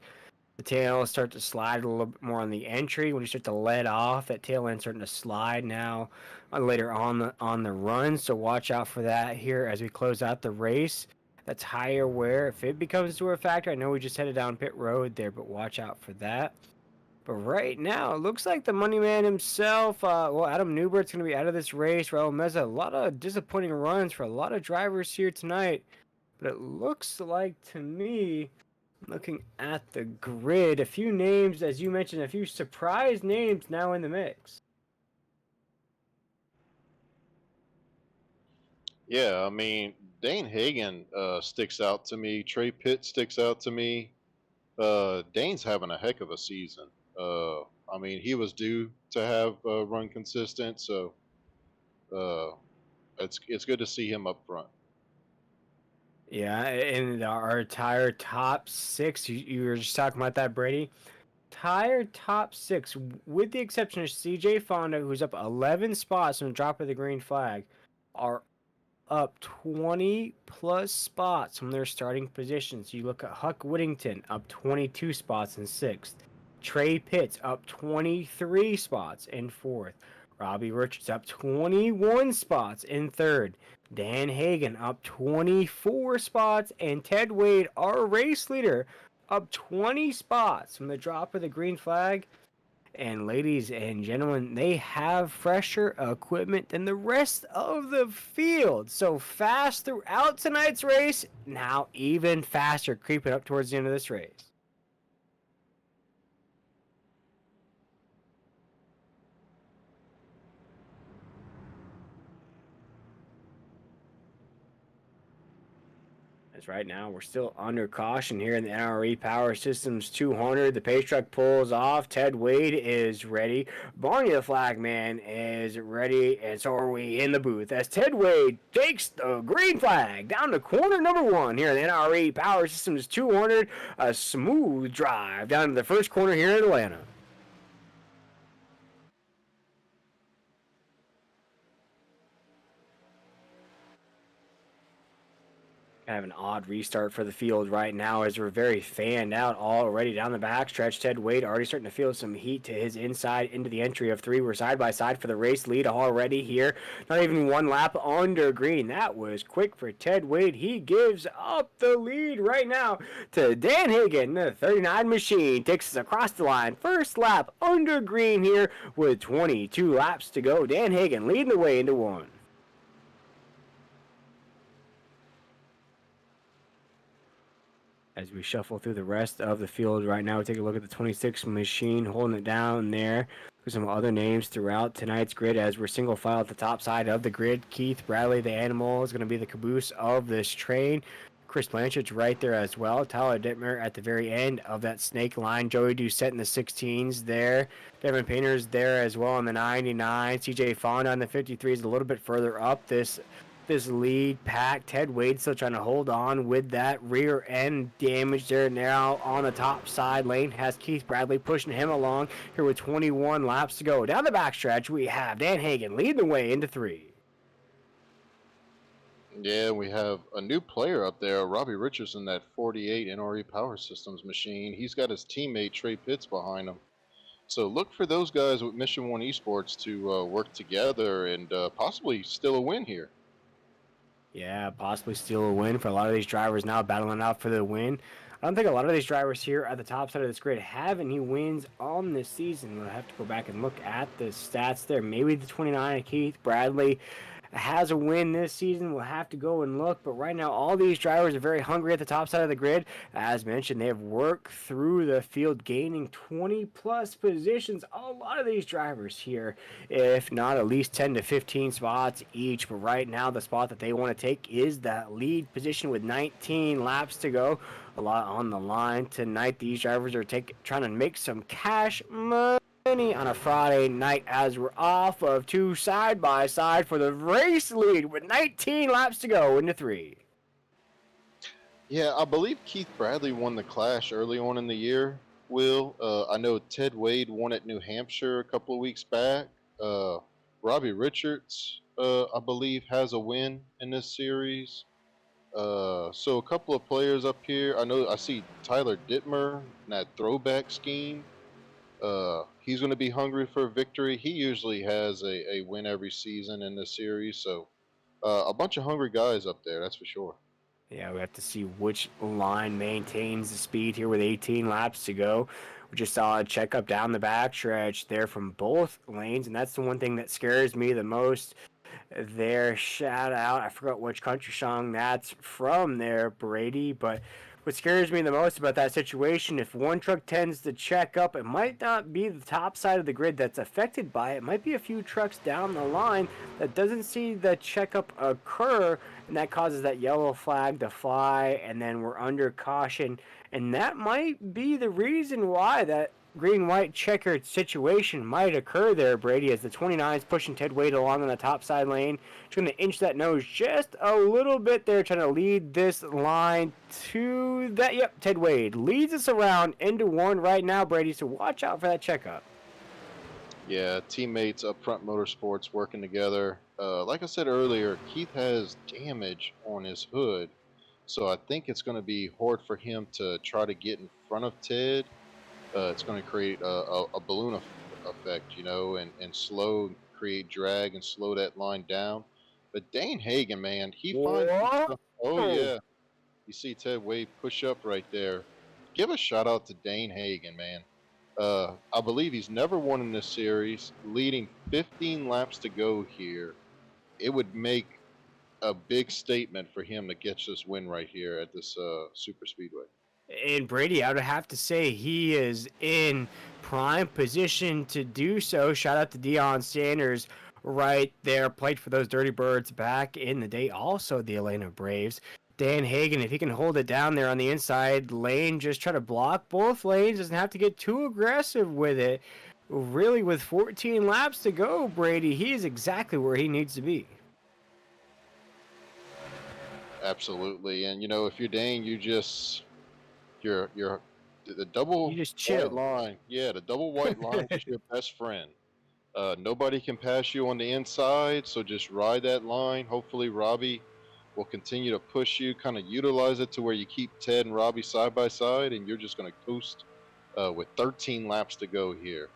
The tails start to slide a little bit more on the entry. When you start to let off, that tail end starting to slide now later on the run. So watch out for that here as we close out the race. The tire wear, if it becomes to a factor, I know we just headed down pit road there, but watch out for that. But right now, it looks like the money man himself, Adam Newbert's going to be out of this race. Raul Meza, a lot of disappointing runs for a lot of drivers here tonight. But it looks like to me, looking at the grid, a few names, as you mentioned, a few surprise names now in the mix. Yeah, I mean, Dane Hagen sticks out to me. Trey Pitt sticks out to me. Dane's having a heck of a season. I mean, he was due to have run consistent, so uh, it's good to see him up front. Yeah, and our entire top six, you were just talking about that, Brady. Entire top six, with the exception of CJ Fonda, who's up 11 spots from the drop of the green flag, are up 20 plus spots from their starting positions. You look at Huck Whittington, up 22 spots in sixth. Trey Pitts up 23 spots in fourth. Robbie Richards up 21 spots in third. Dan Hagen up 24 spots. And Ted Wade, our race leader, up 20 spots from the drop of the green flag. And ladies and gentlemen, they have fresher equipment than the rest of the field. So fast throughout tonight's race, now even faster creeping up towards the end of this race. Right now, we're still under caution here in the NRE Power Systems 200. The pace truck pulls off. Ted Wade is ready. Barney the Flagman is ready, and so are we in the booth as Ted Wade takes the green flag down to corner number one here in the NRE Power Systems 200. A smooth drive down to the first corner here in Atlanta. Kind of an odd restart for the field right now as we're very fanned out already down the backstretch. Ted Wade already starting to feel some heat to his inside into the entry of three. We're side by side for the race lead already here. Not even one lap under green. That was quick for Ted Wade. He gives up the lead right now to Dan Hagen. The 39 machine takes us across the line. First lap under green here with 22 laps to go. Dan Hagen leading the way into one. As we shuffle through the rest of the field right now, we take a look at the 26 machine holding it down there. There's some other names throughout tonight's grid as we're single file at the top side of the grid. Keith Bradley, the animal, is going to be the caboose of this train. Chris Blanchard's right there as well. Tyler Dittmer at the very end of that snake line. Joey Doucette in the 16s there. Devin Painter's there as well in the 99. CJ Fonda on the 53 is a little bit further up this this lead pack. Ted Wade still trying to hold on with that rear end damage there. Now on the top side lane has Keith Bradley pushing him along here with 21 laps to go. Down the backstretch, we have Dan Hagen leading the way into 3. Yeah, we have a new player up there, Robbie Richardson, that 48 NRE Power Systems machine. He's got his teammate Trey Pitts behind him. So look for those guys with Mission 1 Esports to work together and possibly still a win here. Yeah, possibly steal a win for a lot of these drivers now battling out for the win. I don't think a lot of these drivers here at the top side of this grid have any wins on this season. We'll have to go back and look at the stats there. Maybe the 29 of Keith Bradley has a win this season. We'll have to go and look. But right now, all these drivers are very hungry at the top side of the grid. As mentioned, they have worked through the field, gaining 20-plus positions. A lot of these drivers here, if not at least 10 to 15 spots each. But right now, the spot that they want to take is that lead position with 19 laps to go. A lot on the line tonight. These drivers are trying to make some cash money on a Friday night as we're off of 2 side by side for the race lead with 19 laps to go into 3. Yeah, I believe Keith Bradley won the Clash early on in the year. Will I know Ted Wade won at New Hampshire a couple of weeks back. Robbie Richards, I believe, has a win in this series. So a couple of players up here. I see Tyler Dittmer in that throwback scheme. He's going to be hungry for a victory. He usually has a win every season in this series. So a bunch of hungry guys up there, that's for sure. Yeah, we have to see which line maintains the speed here with 18 laps to go. We just saw a checkup down the backstretch there from both lanes, and that's the one thing that scares me the most. Their shout out, I forgot which country song that's from there, Brady, but what scares me the most about that situation, if one truck tends to check up, it might not be the top side of the grid that's affected by it. It might be a few trucks down the line that doesn't see the checkup occur, and that causes that yellow flag to fly, and then we're under caution. And that might be the reason why that green-white checkered situation might occur there, Brady, as the 29 is pushing Ted Wade along on the top side lane. He's going to inch that nose just a little bit there, trying to lead this line to that. Yep, Ted Wade leads us around into 1 right now, Brady, so watch out for that checkup. Yeah, teammates up front Motorsports working together. Like I said earlier, Keith has damage on his hood. So I think it's going to be hard for him to try to get in front of Ted. It's going to create a balloon effect, and create drag and slow that line down. But Dane Hagen, man, he finds. Oh yeah, you see Ted Wade push up right there. Give a shout out to Dane Hagen, man. I believe he's never won in this series, leading 15 laps to go here. It would make a big statement for him to get this win right here at this super speedway. And Brady, I would have to say he is in prime position to do so. Shout out to Deion Sanders right there. Played for those Dirty Birds back in the day. Also the Atlanta Braves. Dan Hagen, if he can hold it down there on the inside lane, just try to block both lanes. Doesn't have to get too aggressive with it. Really, with 14 laps to go, Brady, he is exactly where he needs to be. Absolutely. And, if you're Dane, you're the double You just chill. white line. Yeah, the double white line is your best friend. Nobody can pass you on the inside, so just ride that line. Hopefully, Robbie will continue to push you, kind of utilize it to where you keep Ted and Robbie side by side, and you're just going to coast with 13 laps to go here.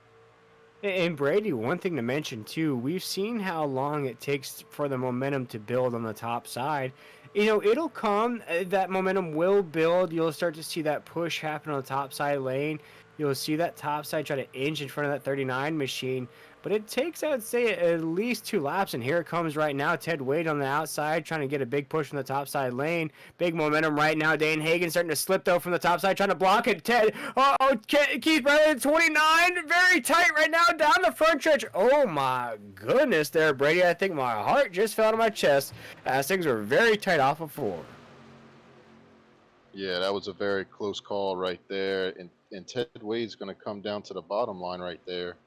And Brady, one thing to mention too, we've seen how long it takes for the momentum to build on the top side. It'll come, that momentum will build. You'll start to see that push happen on the top side lane. You'll see that top side try to inch in front of that 39 machine. But it takes, I would say, at least 2 laps. And here it comes right now. Ted Wade on the outside trying to get a big push from the top side lane. Big momentum right now. Dane Hagen starting to slip, though, from the top side, trying to block it. Keith Bradley, 29. Very tight right now down the front stretch. Oh, my goodness there, Brady. I think my heart just fell out of my chest as things were very tight off of 4. Yeah, that was a very close call right there. And Ted Wade's going to come down to the bottom line right there.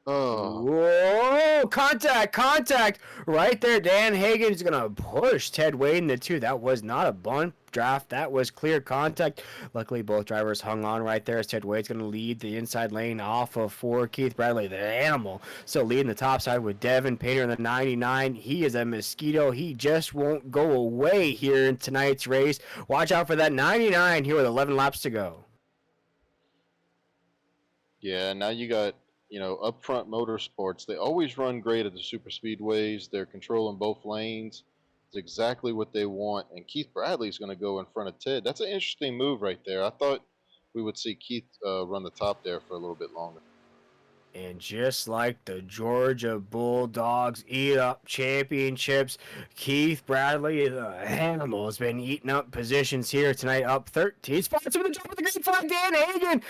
Oh, Whoa! Contact! Right there, Dan Hagen's gonna push Ted Wade into two. That was not a bunt draft. That was clear contact. Luckily, both drivers hung on right there as Ted Wade's gonna lead the inside lane off of 4. Keith Bradley, the animal, still leading the top side with Devin Painter in the 99. He is a mosquito. He just won't go away here in tonight's race. Watch out for that 99 here with 11 laps to go. yeah. Now you got, Upfront Motorsports. They always run great at the super speedways. They're controlling both lanes. It's exactly what they want. And Keith Bradley's going to go in front of Ted. That's an interesting move right there. I thought we would see Keith run the top there for a little bit longer. And just like the Georgia Bulldogs eat up championships, Keith Bradley, the animal, has been eating up positions here tonight, up 13 spots with the top of the green flag. Dan Hagen.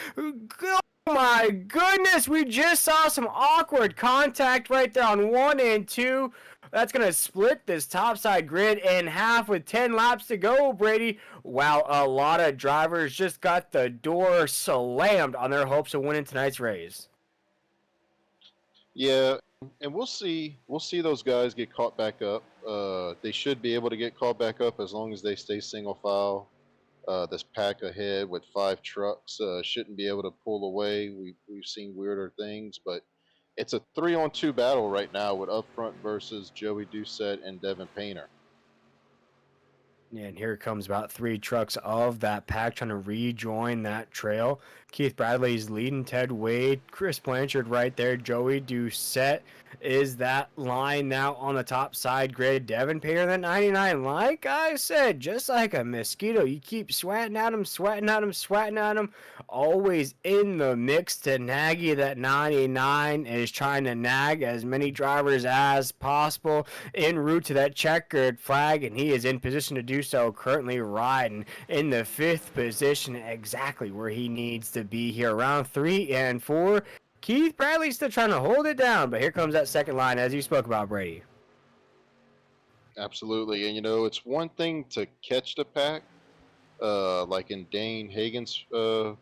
Oh my goodness, we just saw some awkward contact right there on 1 and 2. That's going to split this topside grid in half with 10 laps to go, Brady. Wow, a lot of drivers just got the door slammed on their hopes of winning tonight's race. Yeah, and we'll see those guys get caught back up. They should be able to get caught back up as long as they stay single file. This pack ahead with 5 trucks shouldn't be able to pull away. We've seen weirder things, but it's a 3-on-2 battle right now with Upfront versus Joey Doucette and Devin Painter. And here comes about 3 trucks of that pack trying to rejoin that trail. Keith Bradley's leading Ted Wade. Chris Blanchard right there. Joey Doucette is that line now on the top side grid. Devin Painter, that 99. Like I said, just like a mosquito, you keep swatting at him. Always in the mix to nag you. That 99 is trying to nag as many drivers as possible en route to that checkered flag, and he is in position to do so, currently riding in the 5th position, exactly where he needs to be here. Around 3 and 4. Keith Bradley's still trying to hold it down, but here comes that second line, as you spoke about, Brady. Absolutely, and it's one thing to catch the pack, like in Dane Hagen's, for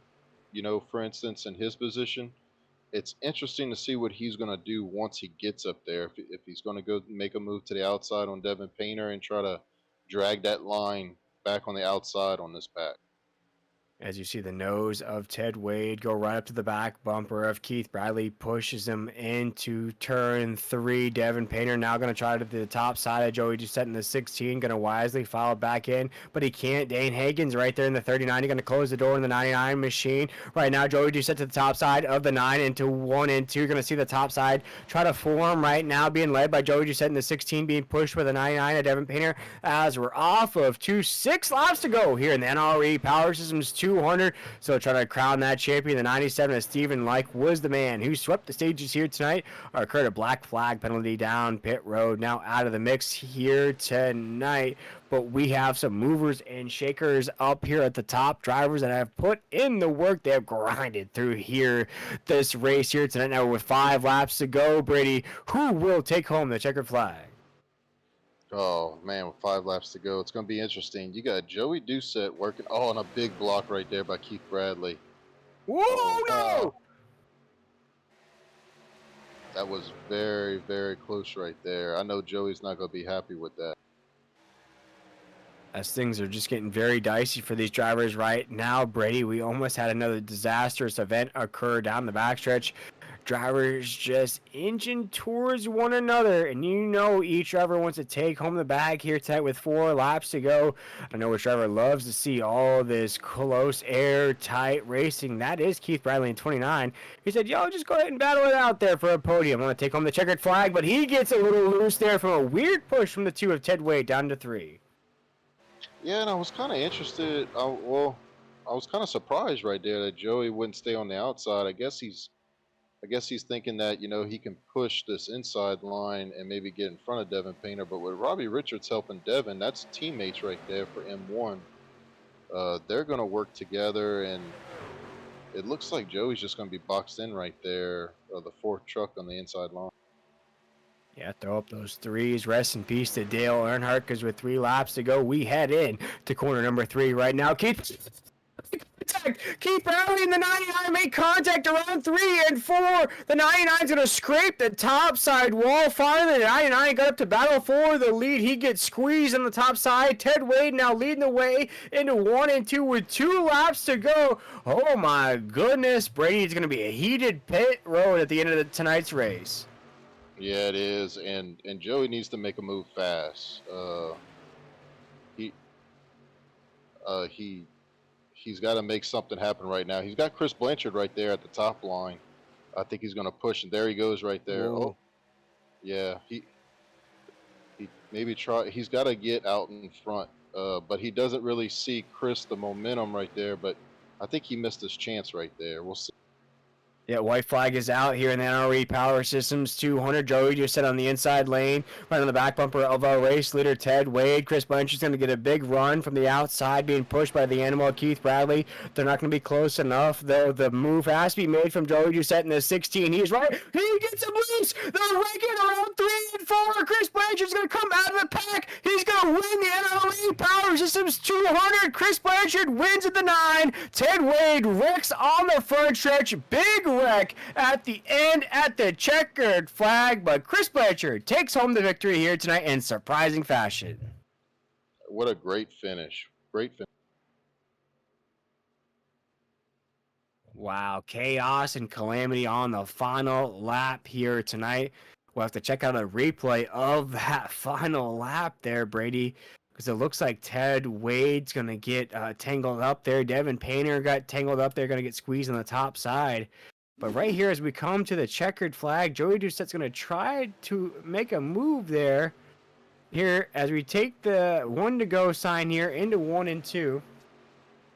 instance, in his position. It's interesting to see what he's going to do once he gets up there. If he's going to go make a move to the outside on Devin Painter and try to drag that line back on the outside on this pack. As you see the nose of Ted Wade go right up to the back bumper of Keith Bradley, pushes him into turn 3. Devin Painter now going to try to the top side of Joey Doucette in the 16, going to wisely follow back in, but he can't. Dane Hagen's right there in the 39. He's going to close the door in the 99 machine. Right now, Joey Doucette to the top side of the 9 into 1 and 2. You're going to see the top side try to form right now, being led by Joey Doucette in the 16, being pushed with a 99 of Devin Painter as we're off of 6 laps to go here in the NRE Power Systems 200. So trying to crown that champion. The 97 of Steven Like was the man who swept the stages here tonight. Occurred a black flag penalty down pit road. Now out of the mix here tonight. But we have some movers and shakers up here at the top. Drivers that have put in the work. They have grinded through here this race here tonight. Now with 5 laps to go, Brady, who will take home the checkered flag? Oh, man, with 5 laps to go, it's going to be interesting. You got Joey Doucette working. Oh, and a big block right there by Keith Bradley. Whoa, no! That was very, very close right there. I know Joey's not going to be happy with that. As things are just getting very dicey for these drivers right now, Brady, we almost had another disastrous event occur down the backstretch. Drivers just inching towards one another, and each driver wants to take home the bag here tonight with 4 laps to go. I know which driver loves to see all this close, airtight racing. That is Keith Bradley in 29. He said, yo, just go ahead and battle it out there for a podium. I want to take home the checkered flag, but he gets a little loose there from a weird push from the 2 of Ted Wade down to 3. Yeah, and I was kind of interested. I was kind of surprised right there that Joey wouldn't stay on the outside. I guess he's thinking that, he can push this inside line and maybe get in front of Devin Painter. But with Robbie Richards helping Devin, that's teammates right there for M1. They're going to work together, and it looks like Joey's just going to be boxed in right there, the 4th truck on the inside line. Yeah, throw up those 3s. Rest in peace to Dale Earnhardt, because with 3 laps to go, we head in to corner number 3 right now. Keith, contact. Keith Bradley and the 99 make contact around 3 and 4. The 99's going to scrape the top side wall. Finally, the 99 got up to battle for the lead. He gets squeezed on the top side. Ted Wade now leading the way into 1 and 2 with 2 laps to go. Oh my goodness, Brady, it's going to be a heated pit road at the end of tonight's race. Yeah, it is, and Joey needs to make a move fast. He's got to make something happen right now. He's got Chris Blanchard right there at the top line. I think he's going to push, and there he goes right there. Whoa. Oh, yeah, he maybe try. He's got to get out in front, but he doesn't really see Chris the momentum right there. But I think he missed his chance right there. We'll see. Yeah, white flag is out here in the NRE Power Systems 200. Joey just set on the inside lane, right on the back bumper of our race leader, Ted Wade. Chris Blanchard's going to get a big run from the outside, being pushed by the animal, Keith Bradley. They're not going to be close enough, though. The move has to be made from Joey just setting the 16. He's right. He gets him loose. They're ranking around 3 and 4. Chris Blanchard's going to come out of the pack. He's going to win the NRE Power Systems 200. Chris Blanchard wins at the 9. Ted Wade wrecks on the front stretch. Big wreck at the end at the checkered flag, but Chris Blanchard takes home the victory here tonight in surprising fashion. What a great finish! Great finish. Wow, chaos and calamity on the final lap here tonight. We'll have to check out a replay of that final lap there, Brady, because it looks like Ted Wade's going to get tangled up there. Devin Painter got tangled up there, going to get squeezed on the top side. But right here, as we come to the checkered flag, Joey Doucette's going to try to make a move there. Here, as we take the 1 to go sign here into 1 and 2.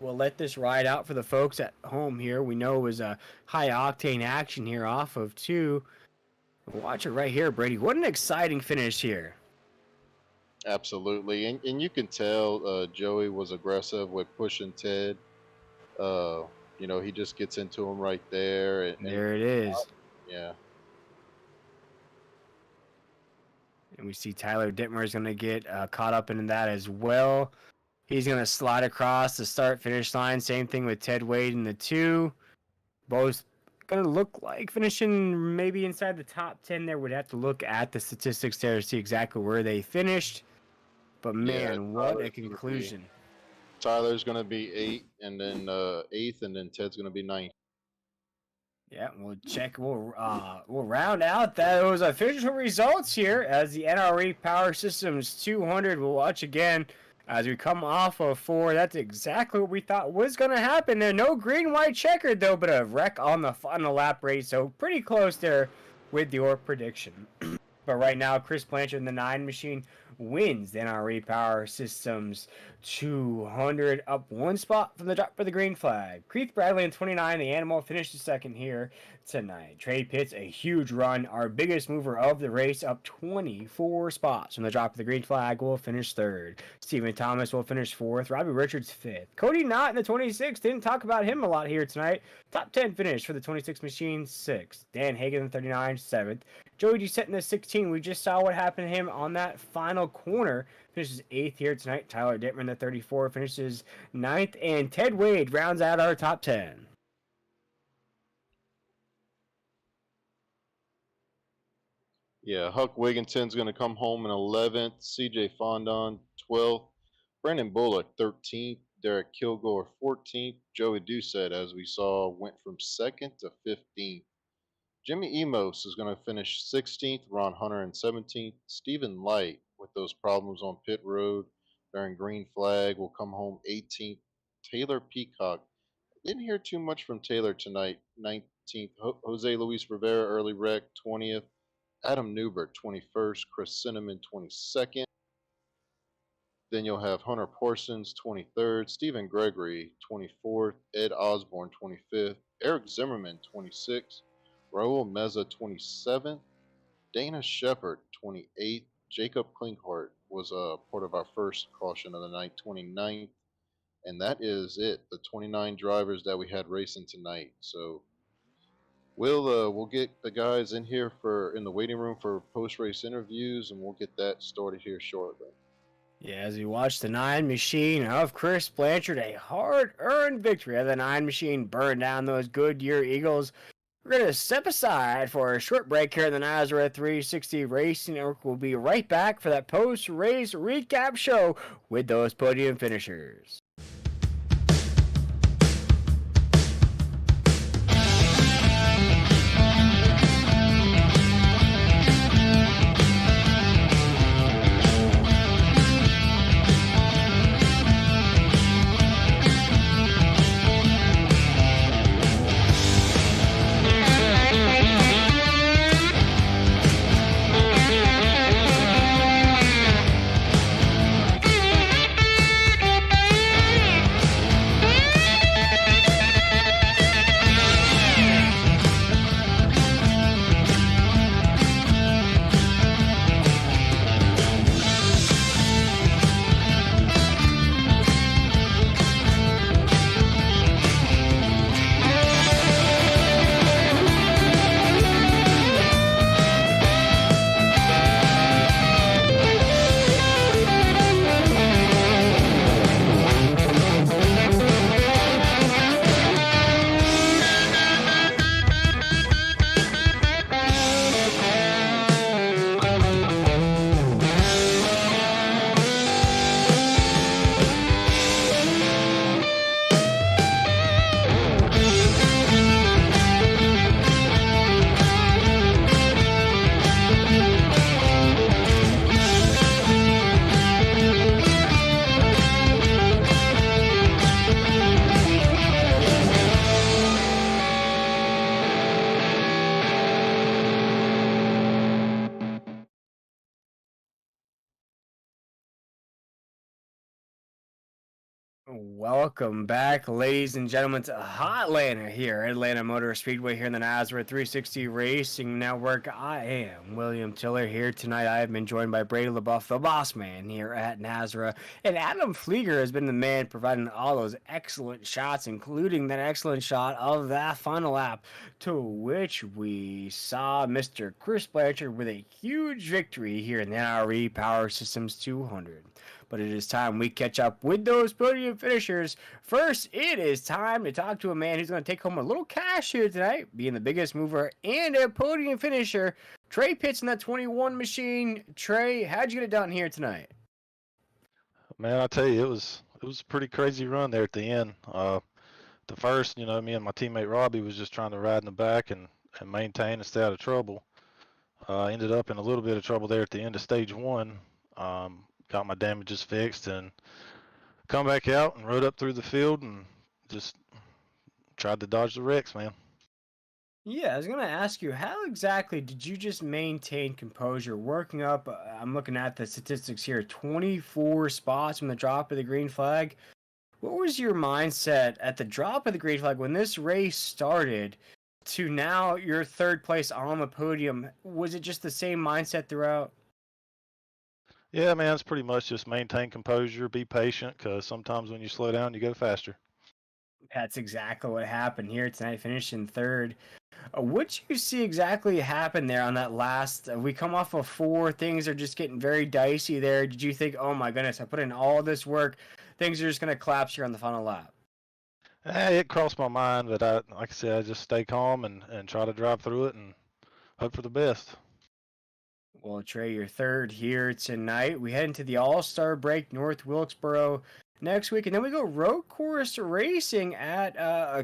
We'll let this ride out for the folks at home here. We know it was a high-octane action here off of 2. Watch it right here, Brady. What an exciting finish here. Absolutely, and you can tell Joey was aggressive with pushing Ted. You know, he just gets into him right there. And There it is. Yeah. And we see Tyler Dittmer is going to get caught up in that as well. He's going to slide across the start-finish line. Same thing with Ted Wade in the 2. Both going to look like finishing maybe inside the top 10 there. Would have to look at the statistics there to see exactly where they finished. But, man, what a conclusion. Tyler's going to be 8, and then 8th, and then Ted's going to be 9th. Yeah, we'll check. We'll round out those official results here as the NRE Power Systems 200. We'll watch again as we come off of 4. That's exactly what we thought was going to happen there. No green-white checkered, though, but a wreck on the final lap race. So pretty close there with your prediction. But right now, Chris Blanchard in the 9 machine wins the NRE Power Systems 200, up 1 spot from the drop for the green flag. Keith Bradley in 29, the animal, finished second here tonight. Trade Pitts, a huge run, our biggest mover of the race, up 24 spots from the drop of the green flag, will finish 3rd. Stephen Thomas will finish 4th. Robbie Richards 5th. Cody Knott in the 26, didn't talk about him a lot here tonight. Top 10 finish for the 26 machine, 6th. Dan Hagan in the 39, 7th. Joey Doucette in the 16, we just saw what happened to him on that final corner. Finishes 8th here tonight. Tyler Dittmer in the 34 finishes 9th. And Ted Wade rounds out our top 10. Yeah, Huck Wigginton's going to come home in 11th. CJ Fondon, 12th. Brandon Bullock, 13th. Derek Kilgore, 14th. Joey Doucette, as we saw, went from 2nd to 15th. Jimmy Emos is going to finish 16th. Ron Hunter in 17th. Stephen Light, with those problems on pit road during green flag, will come home 18th. Taylor Peacock, didn't hear too much from Taylor tonight, 19th. Jose Luis Rivera, early wreck, 20th. Adam Newbert, 21st. Chris Cinnamon, 22nd. Then you'll have Hunter Parsons, 23rd. Stephen Gregory, 24th. Ed Osborne, 25th. Eric Zimmerman, 26th. Raul Meza, 27th. Dana Shepard, 28th. Jacob Klinghart was part of our first caution of the night, 29th. And that is it, the 29 drivers that we had racing tonight. So we'll get the guys in here in the waiting room for post-race interviews, and we'll get that started here shortly. Yeah, as we watch the 9 machine of Chris Blanchard, a hard-earned victory of the 9 machine burn down those Goodyear Eagles. We're going to step aside for a short break here in the Nazareth 360 Racing Network. We'll be right back for that post-race recap show with those podium finishers. Welcome back, ladies and gentlemen, to Hotlanta here at Atlanta Motor Speedway here in the Nazareth 360 Racing Network. I am William Tiller here tonight. I have been joined by Brady LaBeouf, the boss man here at Nazareth, and Adam Flieger has been the man providing all those excellent shots, including that excellent shot of that final lap, to which we saw Mr. Chris Blanchard with a huge victory here in the NRE Power Systems 200. But it is time we catch up with those podium finishers. First, it is time to talk to a man who's going to take home a little cash here tonight, being the biggest mover and a podium finisher. Trey Pitts in that 21 machine. Trey, how'd you get it done here tonight? Man, I tell you, it was a pretty crazy run there at the end. The first, me and my teammate Robbie was just trying to ride in the back and maintain and stay out of trouble. Ended up in a little bit of trouble there at the end of stage one. Got my damages fixed and come back out and rode up through the field and just tried to dodge the wrecks, man. Yeah, I was going to ask you, how exactly did you just maintain composure working up? I'm looking at the statistics here, 24 spots from the drop of the green flag. What was your mindset at the drop of the green flag when this race started to now your third place on the podium? Was it just the same mindset throughout? Yeah, man, it's pretty much just maintain composure, be patient, because sometimes when you slow down, you go faster. That's exactly what happened here tonight, finishing third. What did you see exactly happen there on that last? We come off of 4. Things are just getting very dicey there. Did you think, oh my goodness, I put in all this work, things are just going to collapse here on the final lap? It crossed my mind, but like I said, I just stay calm and try to drive through it and hope for the best. Well, Trey, you're third here tonight. We head into the All-Star break, North Wilkesboro next week, and then we go road course racing at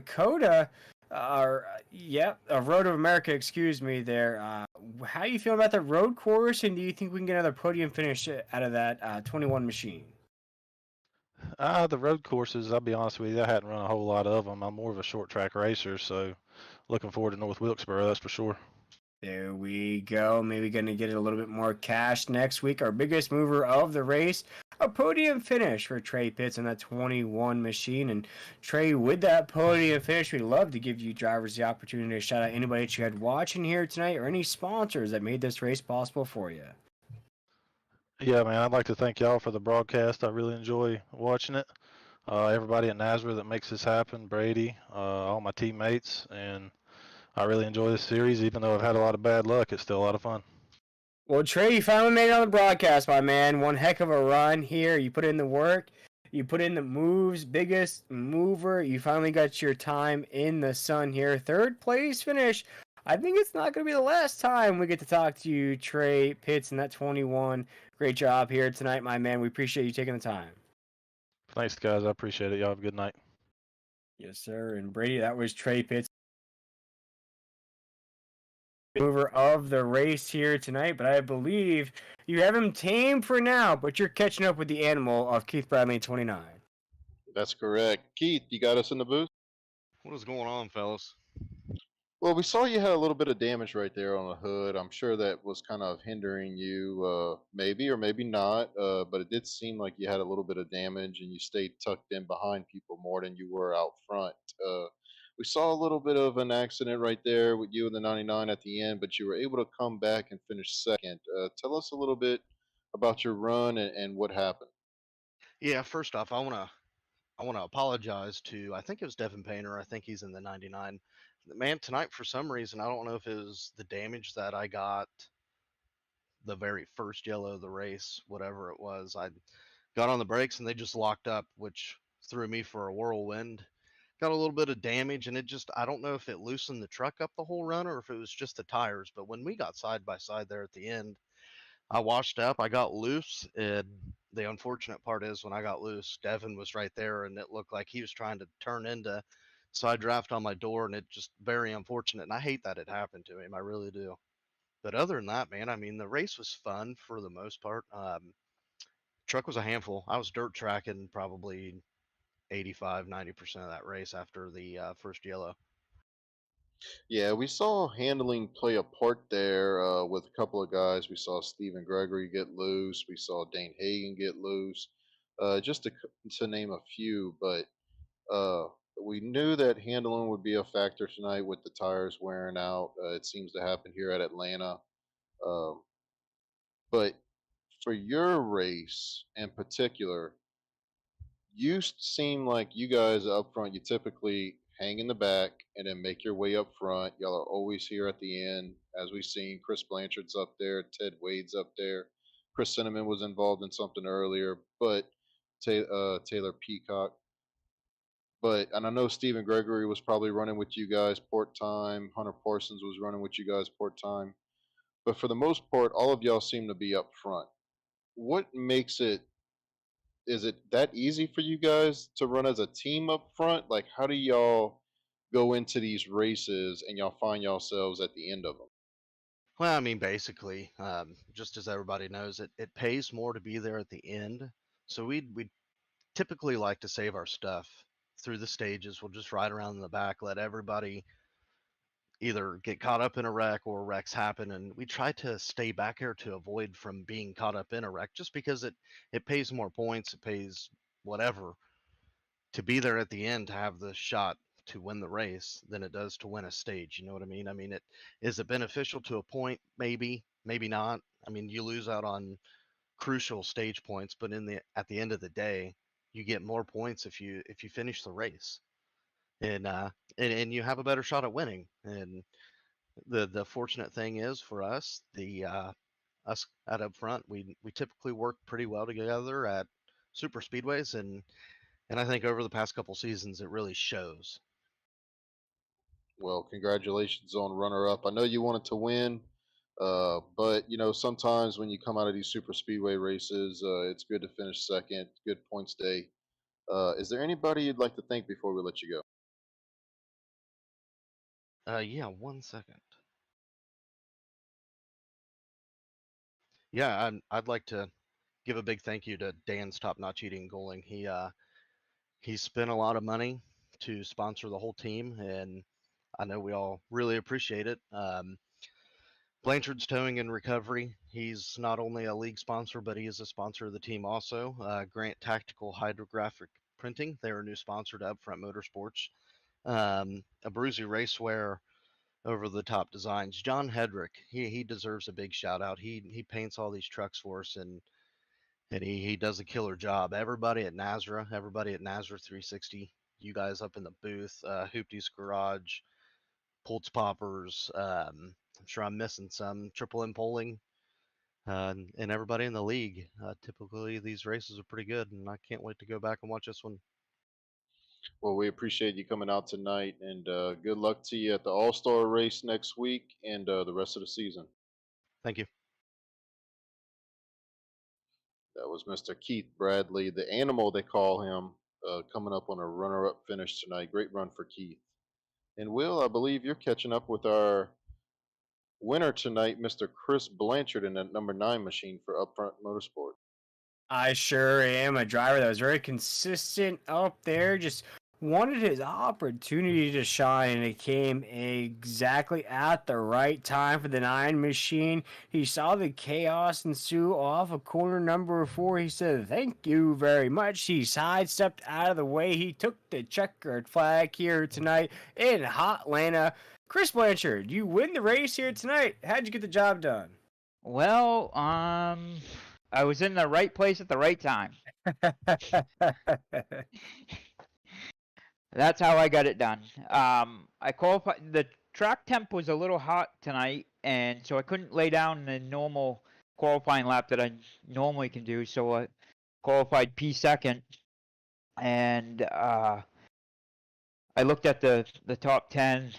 Coda. Road of America, excuse me there. How you feel about the road course, and do you think we can get another podium finish out of that 21 machine? The road courses, I'll be honest with you, I hadn't run a whole lot of them. I'm more of a short track racer, so looking forward to North Wilkesboro, that's for sure. There we go. Maybe going to get a little bit more cash next week. Our biggest mover of the race, a podium finish for Trey Pitts on that 21 machine. And Trey, with that podium finish, we'd love to give you drivers the opportunity to shout out anybody that you had watching here tonight or any sponsors that made this race possible for you. Yeah, man, I'd like to thank y'all for the broadcast. I really enjoy watching it. Everybody at Nazareth that makes this happen, Brady, all my teammates, and I really enjoy this series. Even though I've had a lot of bad luck, it's still a lot of fun. Well, Trey, you finally made it on the broadcast, my man. One heck of a run here. You put in the work. You put in the moves. Biggest mover. You finally got your time in the sun here. Third place finish. I think it's not going to be the last time we get to talk to you, Trey Pitts, in that 21. Great job here tonight, my man. We appreciate you taking the time. Thanks, guys. I appreciate it. Y'all have a good night. Yes, sir. And Brady, that was Trey Pitts, mover of the race here tonight. But I believe you have him tamed for now, but you're catching up with the animal of Keith Bradley 29. That's correct. Keith, you got us in the booth? What is going on, fellas? Well, we saw you had a little bit of damage right there on the hood. I'm sure that was kind of hindering you, maybe or maybe not. But it did seem like you had a little bit of damage, and you stayed tucked in behind people more than you were out front. We saw a little bit of an accident right there with you and the 99 at the end, but you were able to come back and finish second. Tell us a little bit about your run and what happened. Yeah, first off, I want to apologize to I think it was Devin Painter. I think he's in the 99. Man, tonight for some reason I don't know if it was the damage that I got the very first yellow of the race, whatever it was. I got on the brakes and they just locked up, which threw me for a whirlwind. Got a little bit of damage and it just I don't know if it loosened the truck up the whole run or if it was just the tires. But when we got side by side there at the end, I washed up, I got loose, and the unfortunate part is when I got loose, Devin was right there, and it looked like he was trying to turn into side draft on my door, and it just very unfortunate. And I hate that it happened to him, I really do. But other than that, man, I mean, the race was fun for the most part. Truck was a handful. I was dirt tracking probably 85, 90% of that race after the first yellow. Yeah, we saw handling play a part there with a couple of guys. We saw Stephen Gregory get loose. We saw Dane Hagen get loose, just to name a few. But uh, we knew that handling would be a factor tonight with the tires wearing out. It seems to happen here at Atlanta. Um, but for your race in particular, you seem like you guys up front, you typically hang in the back and then make your way up front. Y'all are always here at the end, as we've seen. Chris Blanchard's up there, Ted Wade's up there. Chris Cinnamon was involved in something earlier, but Taylor Peacock. But and I know Stephen Gregory was probably running with you guys port time. Hunter Parsons was running with you guys port time. But for the most part, all of y'all seem to be up front. What makes it, is it that easy for you guys to run as a team up front? Like, how do y'all go into these races and y'all find yourselves at the end of them? Well, I mean, basically, just as everybody knows, it pays more to be there at the end. So we typically like to save our stuff through the stages. We'll just ride around in the back, let everybody either get caught up in a wreck or wrecks happen, and we try to stay back here to avoid from being caught up in a wreck just because it pays more points, it pays whatever to be there at the end to have the shot to win the race than it does to win a stage. You know what I mean? I mean, it is it beneficial to a point? Maybe, maybe not. I mean, you lose out on crucial stage points, but in the at the end of the day, you get more points if you finish the race, and and you have a better shot at winning. And the fortunate thing is for us, the us at up front, we typically work pretty well together at super speedways, and I think over the past couple seasons it really shows. Well, congratulations on runner up. I know you wanted to win, but you know sometimes when you come out of these super speedway races, it's good to finish second. Good points day. Is there anybody you'd like to thank before we let you go? Yeah, 1 second. Yeah, I'd like to give a big thank you to Dan's Top Notch Eating Goaling. He spent a lot of money to sponsor the whole team, and I know we all really appreciate it. Blanchard's Towing and Recovery. He's not only a league sponsor, but he is a sponsor of the team also. Grant Tactical Hydrographic Printing. They're a new sponsor to Upfront Motorsports. A Bruzy Racewear over the top designs. John Hedrick, he deserves a big shout out. He paints all these trucks for us and he does a killer job. Everybody at Nazra 360, you guys up in the booth, Hoopty's Garage, Pulse Poppers, I'm sure I'm missing some, Triple M Polling. and everybody in the league. Typically, these races are pretty good, and I can't wait to go back and watch this one. Well, we appreciate you coming out tonight, and good luck to you at the All Star race next week and the rest of the season. Thank you. That was Mr. Keith Bradley, the animal they call him, coming up on a runner-up finish tonight. Great run for Keith. And Will, I believe you're catching up with our winner tonight, Mr. Chris Blanchard, in that number 9 machine for Upfront Motorsport. I sure am a driver that was very consistent up there, just wanted his opportunity to shine, and it came exactly at the right time for the 9 machine. He saw the chaos ensue off of corner number 4. He said, "Thank you very much." He sidestepped out of the way. He took the checkered flag here tonight in Hotlanta. Chris Blanchard, you win the race here tonight. How'd you get the job done? Well, I was in the right place at the right time. That's how I got it done. I qualified. The track temp was a little hot tonight, and so I couldn't lay down the normal qualifying lap that I normally can do. So I qualified P2, and I looked at the top 10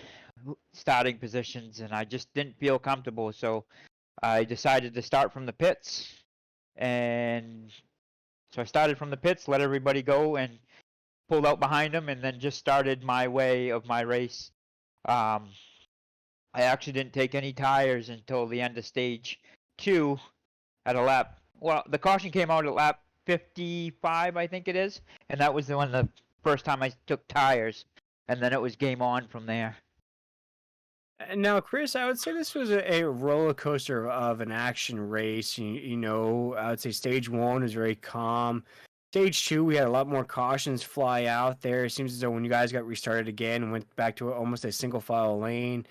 starting positions, and I just didn't feel comfortable. So I decided to start from the pits, and so I started from the pits, let everybody go, and pulled out behind them, and then just started my way of my race. I actually didn't take any tires until the end of stage 2 at a lap. Well, the caution came out at lap 55, I think it is, and that was the first time I took tires, and then it was game on from there. Now, Chris, I would say this was a roller coaster of an action race. You know, I would say stage 1 was very calm. Stage 2, we had a lot more cautions fly out there. It seems as though when you guys got restarted again and went back to almost a single file lane,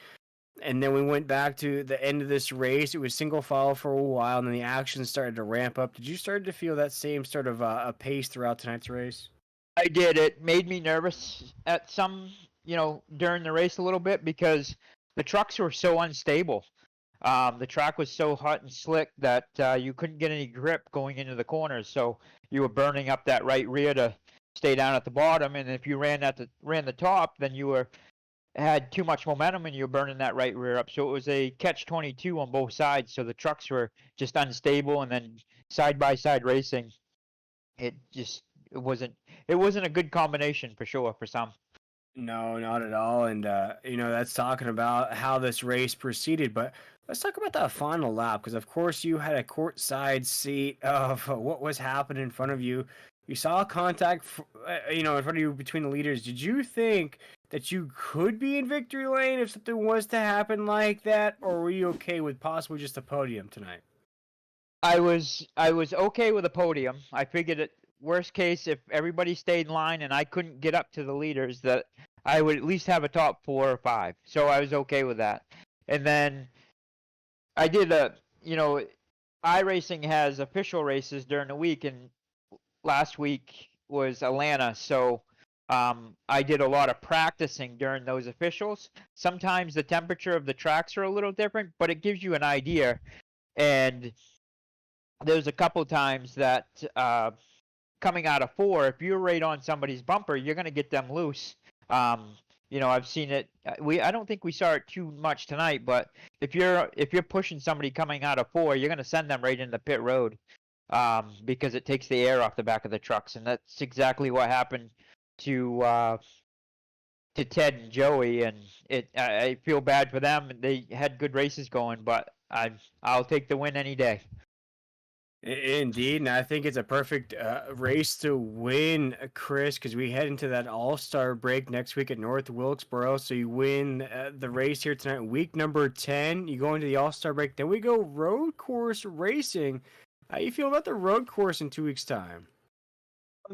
and then we went back to the end of this race, it was single file for a while, and then the action started to ramp up. Did you start to feel that same sort of a pace throughout tonight's race? I did. It made me nervous at some, during the race a little bit because the trucks were so unstable. The track was so hot and slick that you couldn't get any grip going into the corners. So you were burning up that right rear to stay down at the bottom. And if you ran the top, then you had too much momentum and you were burning that right rear up. So it was a catch-22 on both sides. So the trucks were just unstable, and then side-by-side racing, it wasn't a good combination for sure for some. No, not at all. And, that's talking about how this race proceeded. But let's talk about that final lap, because, of course, you had a courtside seat of what was happening in front of you. You saw contact, in front of you between the leaders. Did you think that you could be in victory lane if something was to happen like that, or were you okay with possibly just a podium tonight? I was okay with a podium. I figured at worst case, if everybody stayed in line and I couldn't get up to the leaders, that I would at least have a top 4 or 5. So I was okay with that. And then I did iRacing has official races during the week, and last week was Atlanta. So I did a lot of practicing during those officials. Sometimes the temperature of the tracks are a little different, but it gives you an idea. And there's a couple times that coming out of 4, if you're right on somebody's bumper, you're going to get them loose. I've seen it. I don't think we saw it too much tonight, but if you're pushing somebody coming out of 4, you're going to send them right into pit road because it takes the air off the back of the trucks, and that's exactly what happened to Ted and Joey. And I feel bad for them. They had good races going, but I'll take the win any day. Indeed, and I think it's a perfect race to win, Chris, because we head into that all-star break next week at North Wilkesboro. So you win the race here tonight, week number 10. You go into the all-star break. Then we go road course racing. How you feel about the road course in 2 weeks' time?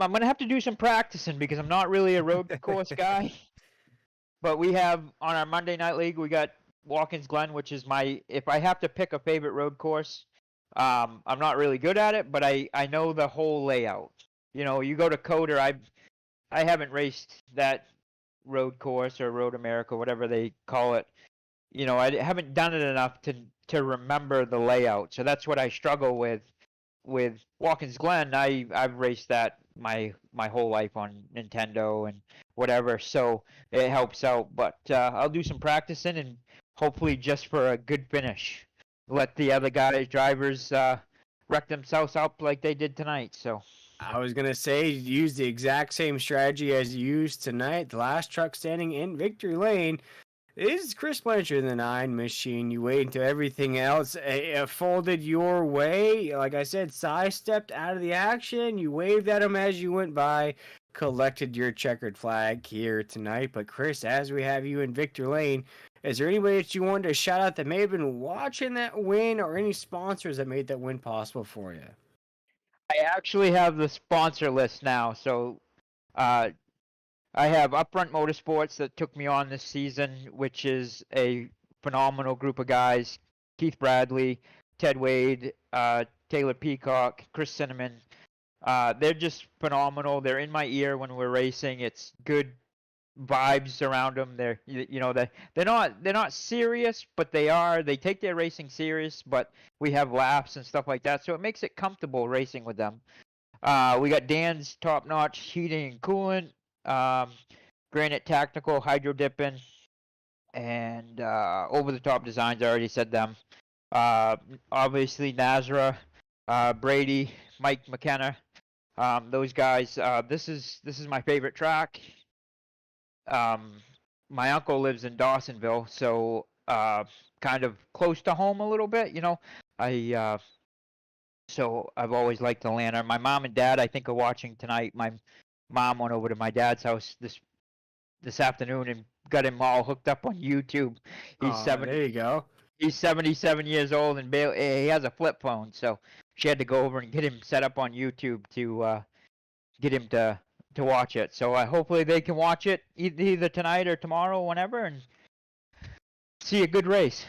I'm going to have to do some practicing because I'm not really a road course guy. But we have, on our Monday Night League, we got Watkins Glen, which is if I have to pick a favorite road course, I'm not really good at it, but I know the whole layout. You go to Coder, I haven't raced that road course or Road America, whatever they call it. haven't done it enough to remember the layout. So that's what I struggle with Watkins Glen. I've raced that my whole life on Nintendo and whatever, so it helps out. But I'll do some practicing and hopefully just for a good finish. Let the other drivers wreck themselves up like they did tonight. So I was gonna say use the exact same strategy as you used tonight. The last truck standing in victory lane is Chris Blanchard in the 9 machine. You wait until everything else folded your way. Like I said, sidestepped out of the action. You waved at him as you went by, collected your checkered flag here tonight. But Chris, as we have you in victory lane, is there anybody that you wanted to shout out that may have been watching that win, or any sponsors that made that win possible for you? I actually have the sponsor list now. So I have Upfront Motorsports that took me on this season, which is a phenomenal group of guys. Keith Bradley, Ted Wade, Taylor Peacock, Chris Cinnamon. They're just phenomenal. They're in my ear when we're racing. It's good vibes around them. They're not serious, but they take their racing serious, but we have laughs and stuff like that. So it makes it comfortable racing with them. We got Dan's Top Notch Heating and Coolant, Granite Tactical Hydro Dipping, and Over the Top Designs. I already said them. Obviously Nazra, Brady, Mike McKenna, those guys. This is my favorite track. My uncle lives in Dawsonville, so kind of close to home a little bit. So I've always liked Atlanta. My mom and dad, I think, are watching tonight. My mom went over to my dad's house this afternoon and got him all hooked up on YouTube. He's 70. There you go. He's 77 years old and he has a flip phone, so she had to go over and get him set up on YouTube to get him to watch it. So hopefully they can watch it either tonight or tomorrow, whenever, and see a good race.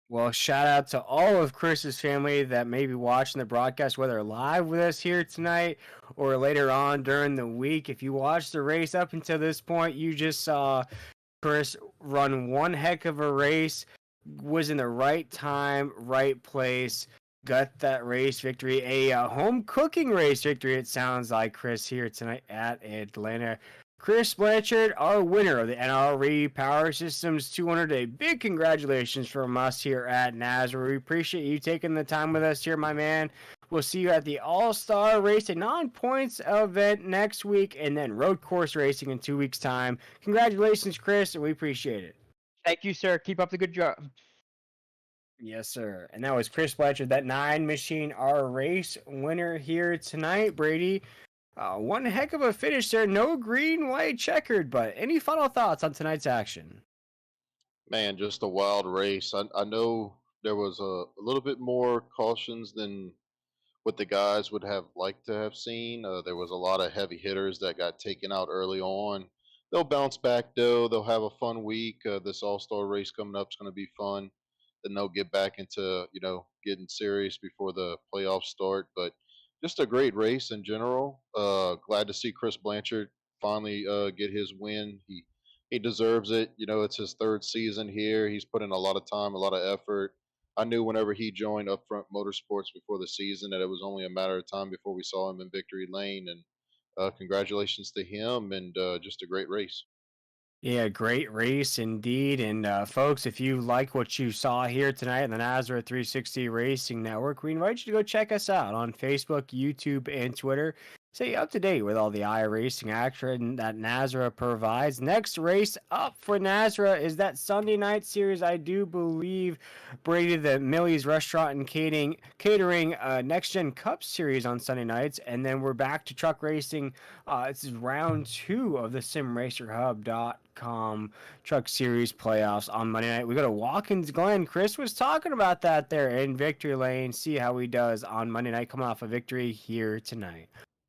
Well, shout out to all of Chris's family that may be watching the broadcast, whether live with us here tonight or later on during the week. If you watched the race up until this point, you just saw Chris run one heck of a race, was in the right time, right place, got that race victory, a home cooking race victory, it sounds like, Chris, here tonight at Atlanta. Chris Blanchard, our winner of the NRE Power Systems 200. A big congratulations from us here at NASRA. We appreciate you taking the time with us here, my man. We'll see you at the All-Star Race, a non-points event next week, and then road course racing in 2 weeks' time. Congratulations, Chris, and we appreciate it. Thank you, sir. Keep up the good job. Yes, sir. And that was Chris Blanchard, that 9 Machine R race winner here tonight, Brady. One heck of a finish there. No green, white, checkered, but any final thoughts on tonight's action? Man, just a wild race. I know there was a little bit more cautions than what the guys would have liked to have seen. There was a lot of heavy hitters that got taken out early on. They'll bounce back though. They'll have a fun week. This All Star race coming up is going to be fun. Then they'll get back into getting serious before the playoffs start. But just a great race in general. Glad to see Chris Blanchard finally get his win. He deserves it. It's his third season here. He's put in a lot of time, a lot of effort. I knew whenever he joined Upfront Motorsports before the season that it was only a matter of time before we saw him in victory lane. And congratulations to him, and just a great race. Yeah, great race indeed. And folks, if you like what you saw here tonight on the Nazareth 360 Racing Network, we invite you to go check us out on Facebook, YouTube, and Twitter. Stay up to date with all the iRacing action that Nazareth provides. Next race up for Nazareth is that Sunday night series, I do believe, Brady, the Millie's Restaurant and Catering Next Gen Cup series on Sunday nights. And then we're back to truck racing. This is round 2 of the SimRacerHub.com Truck Series playoffs on Monday night. We go to Watkins Glen. Chris was talking about that there in victory lane. See how he does on Monday night, coming off a victory here tonight.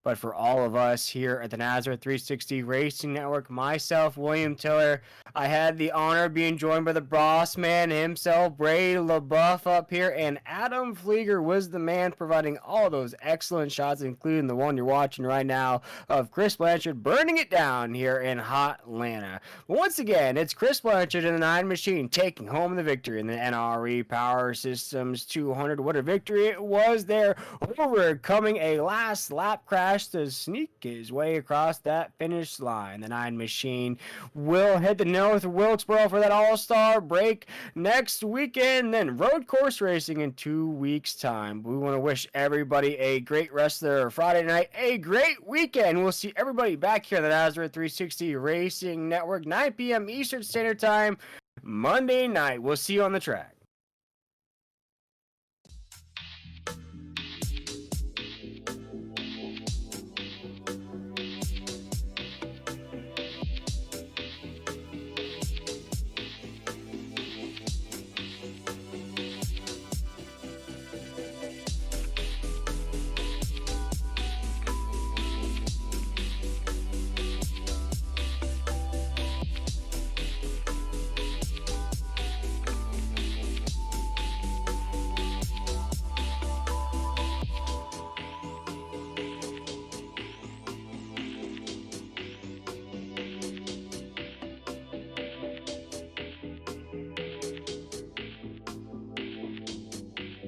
But for all of us here at the Nazareth 360 Racing Network, myself, William Tiller, I had the honor of being joined by the boss man himself, Bray LaBeouf up here, and Adam Flieger was the man providing all those excellent shots, including the one you're watching right now of Chris Blanchard burning it down here in hot Atlanta. But once again, it's Chris Blanchard and the 9 Machine taking home the victory in the NRE Power Systems 200. What a victory it was there, overcoming a last lap crash to sneak his way across that finish line. The 9 Machine will head to North Wilkesboro for that all-star break next weekend, then road course racing in 2 weeks' time. We want to wish everybody a great rest of their Friday night, a great weekend. We'll see everybody back here on the Nazareth 360 Racing Network, 9 p.m. Eastern Standard Time, Monday night. We'll see you on the track.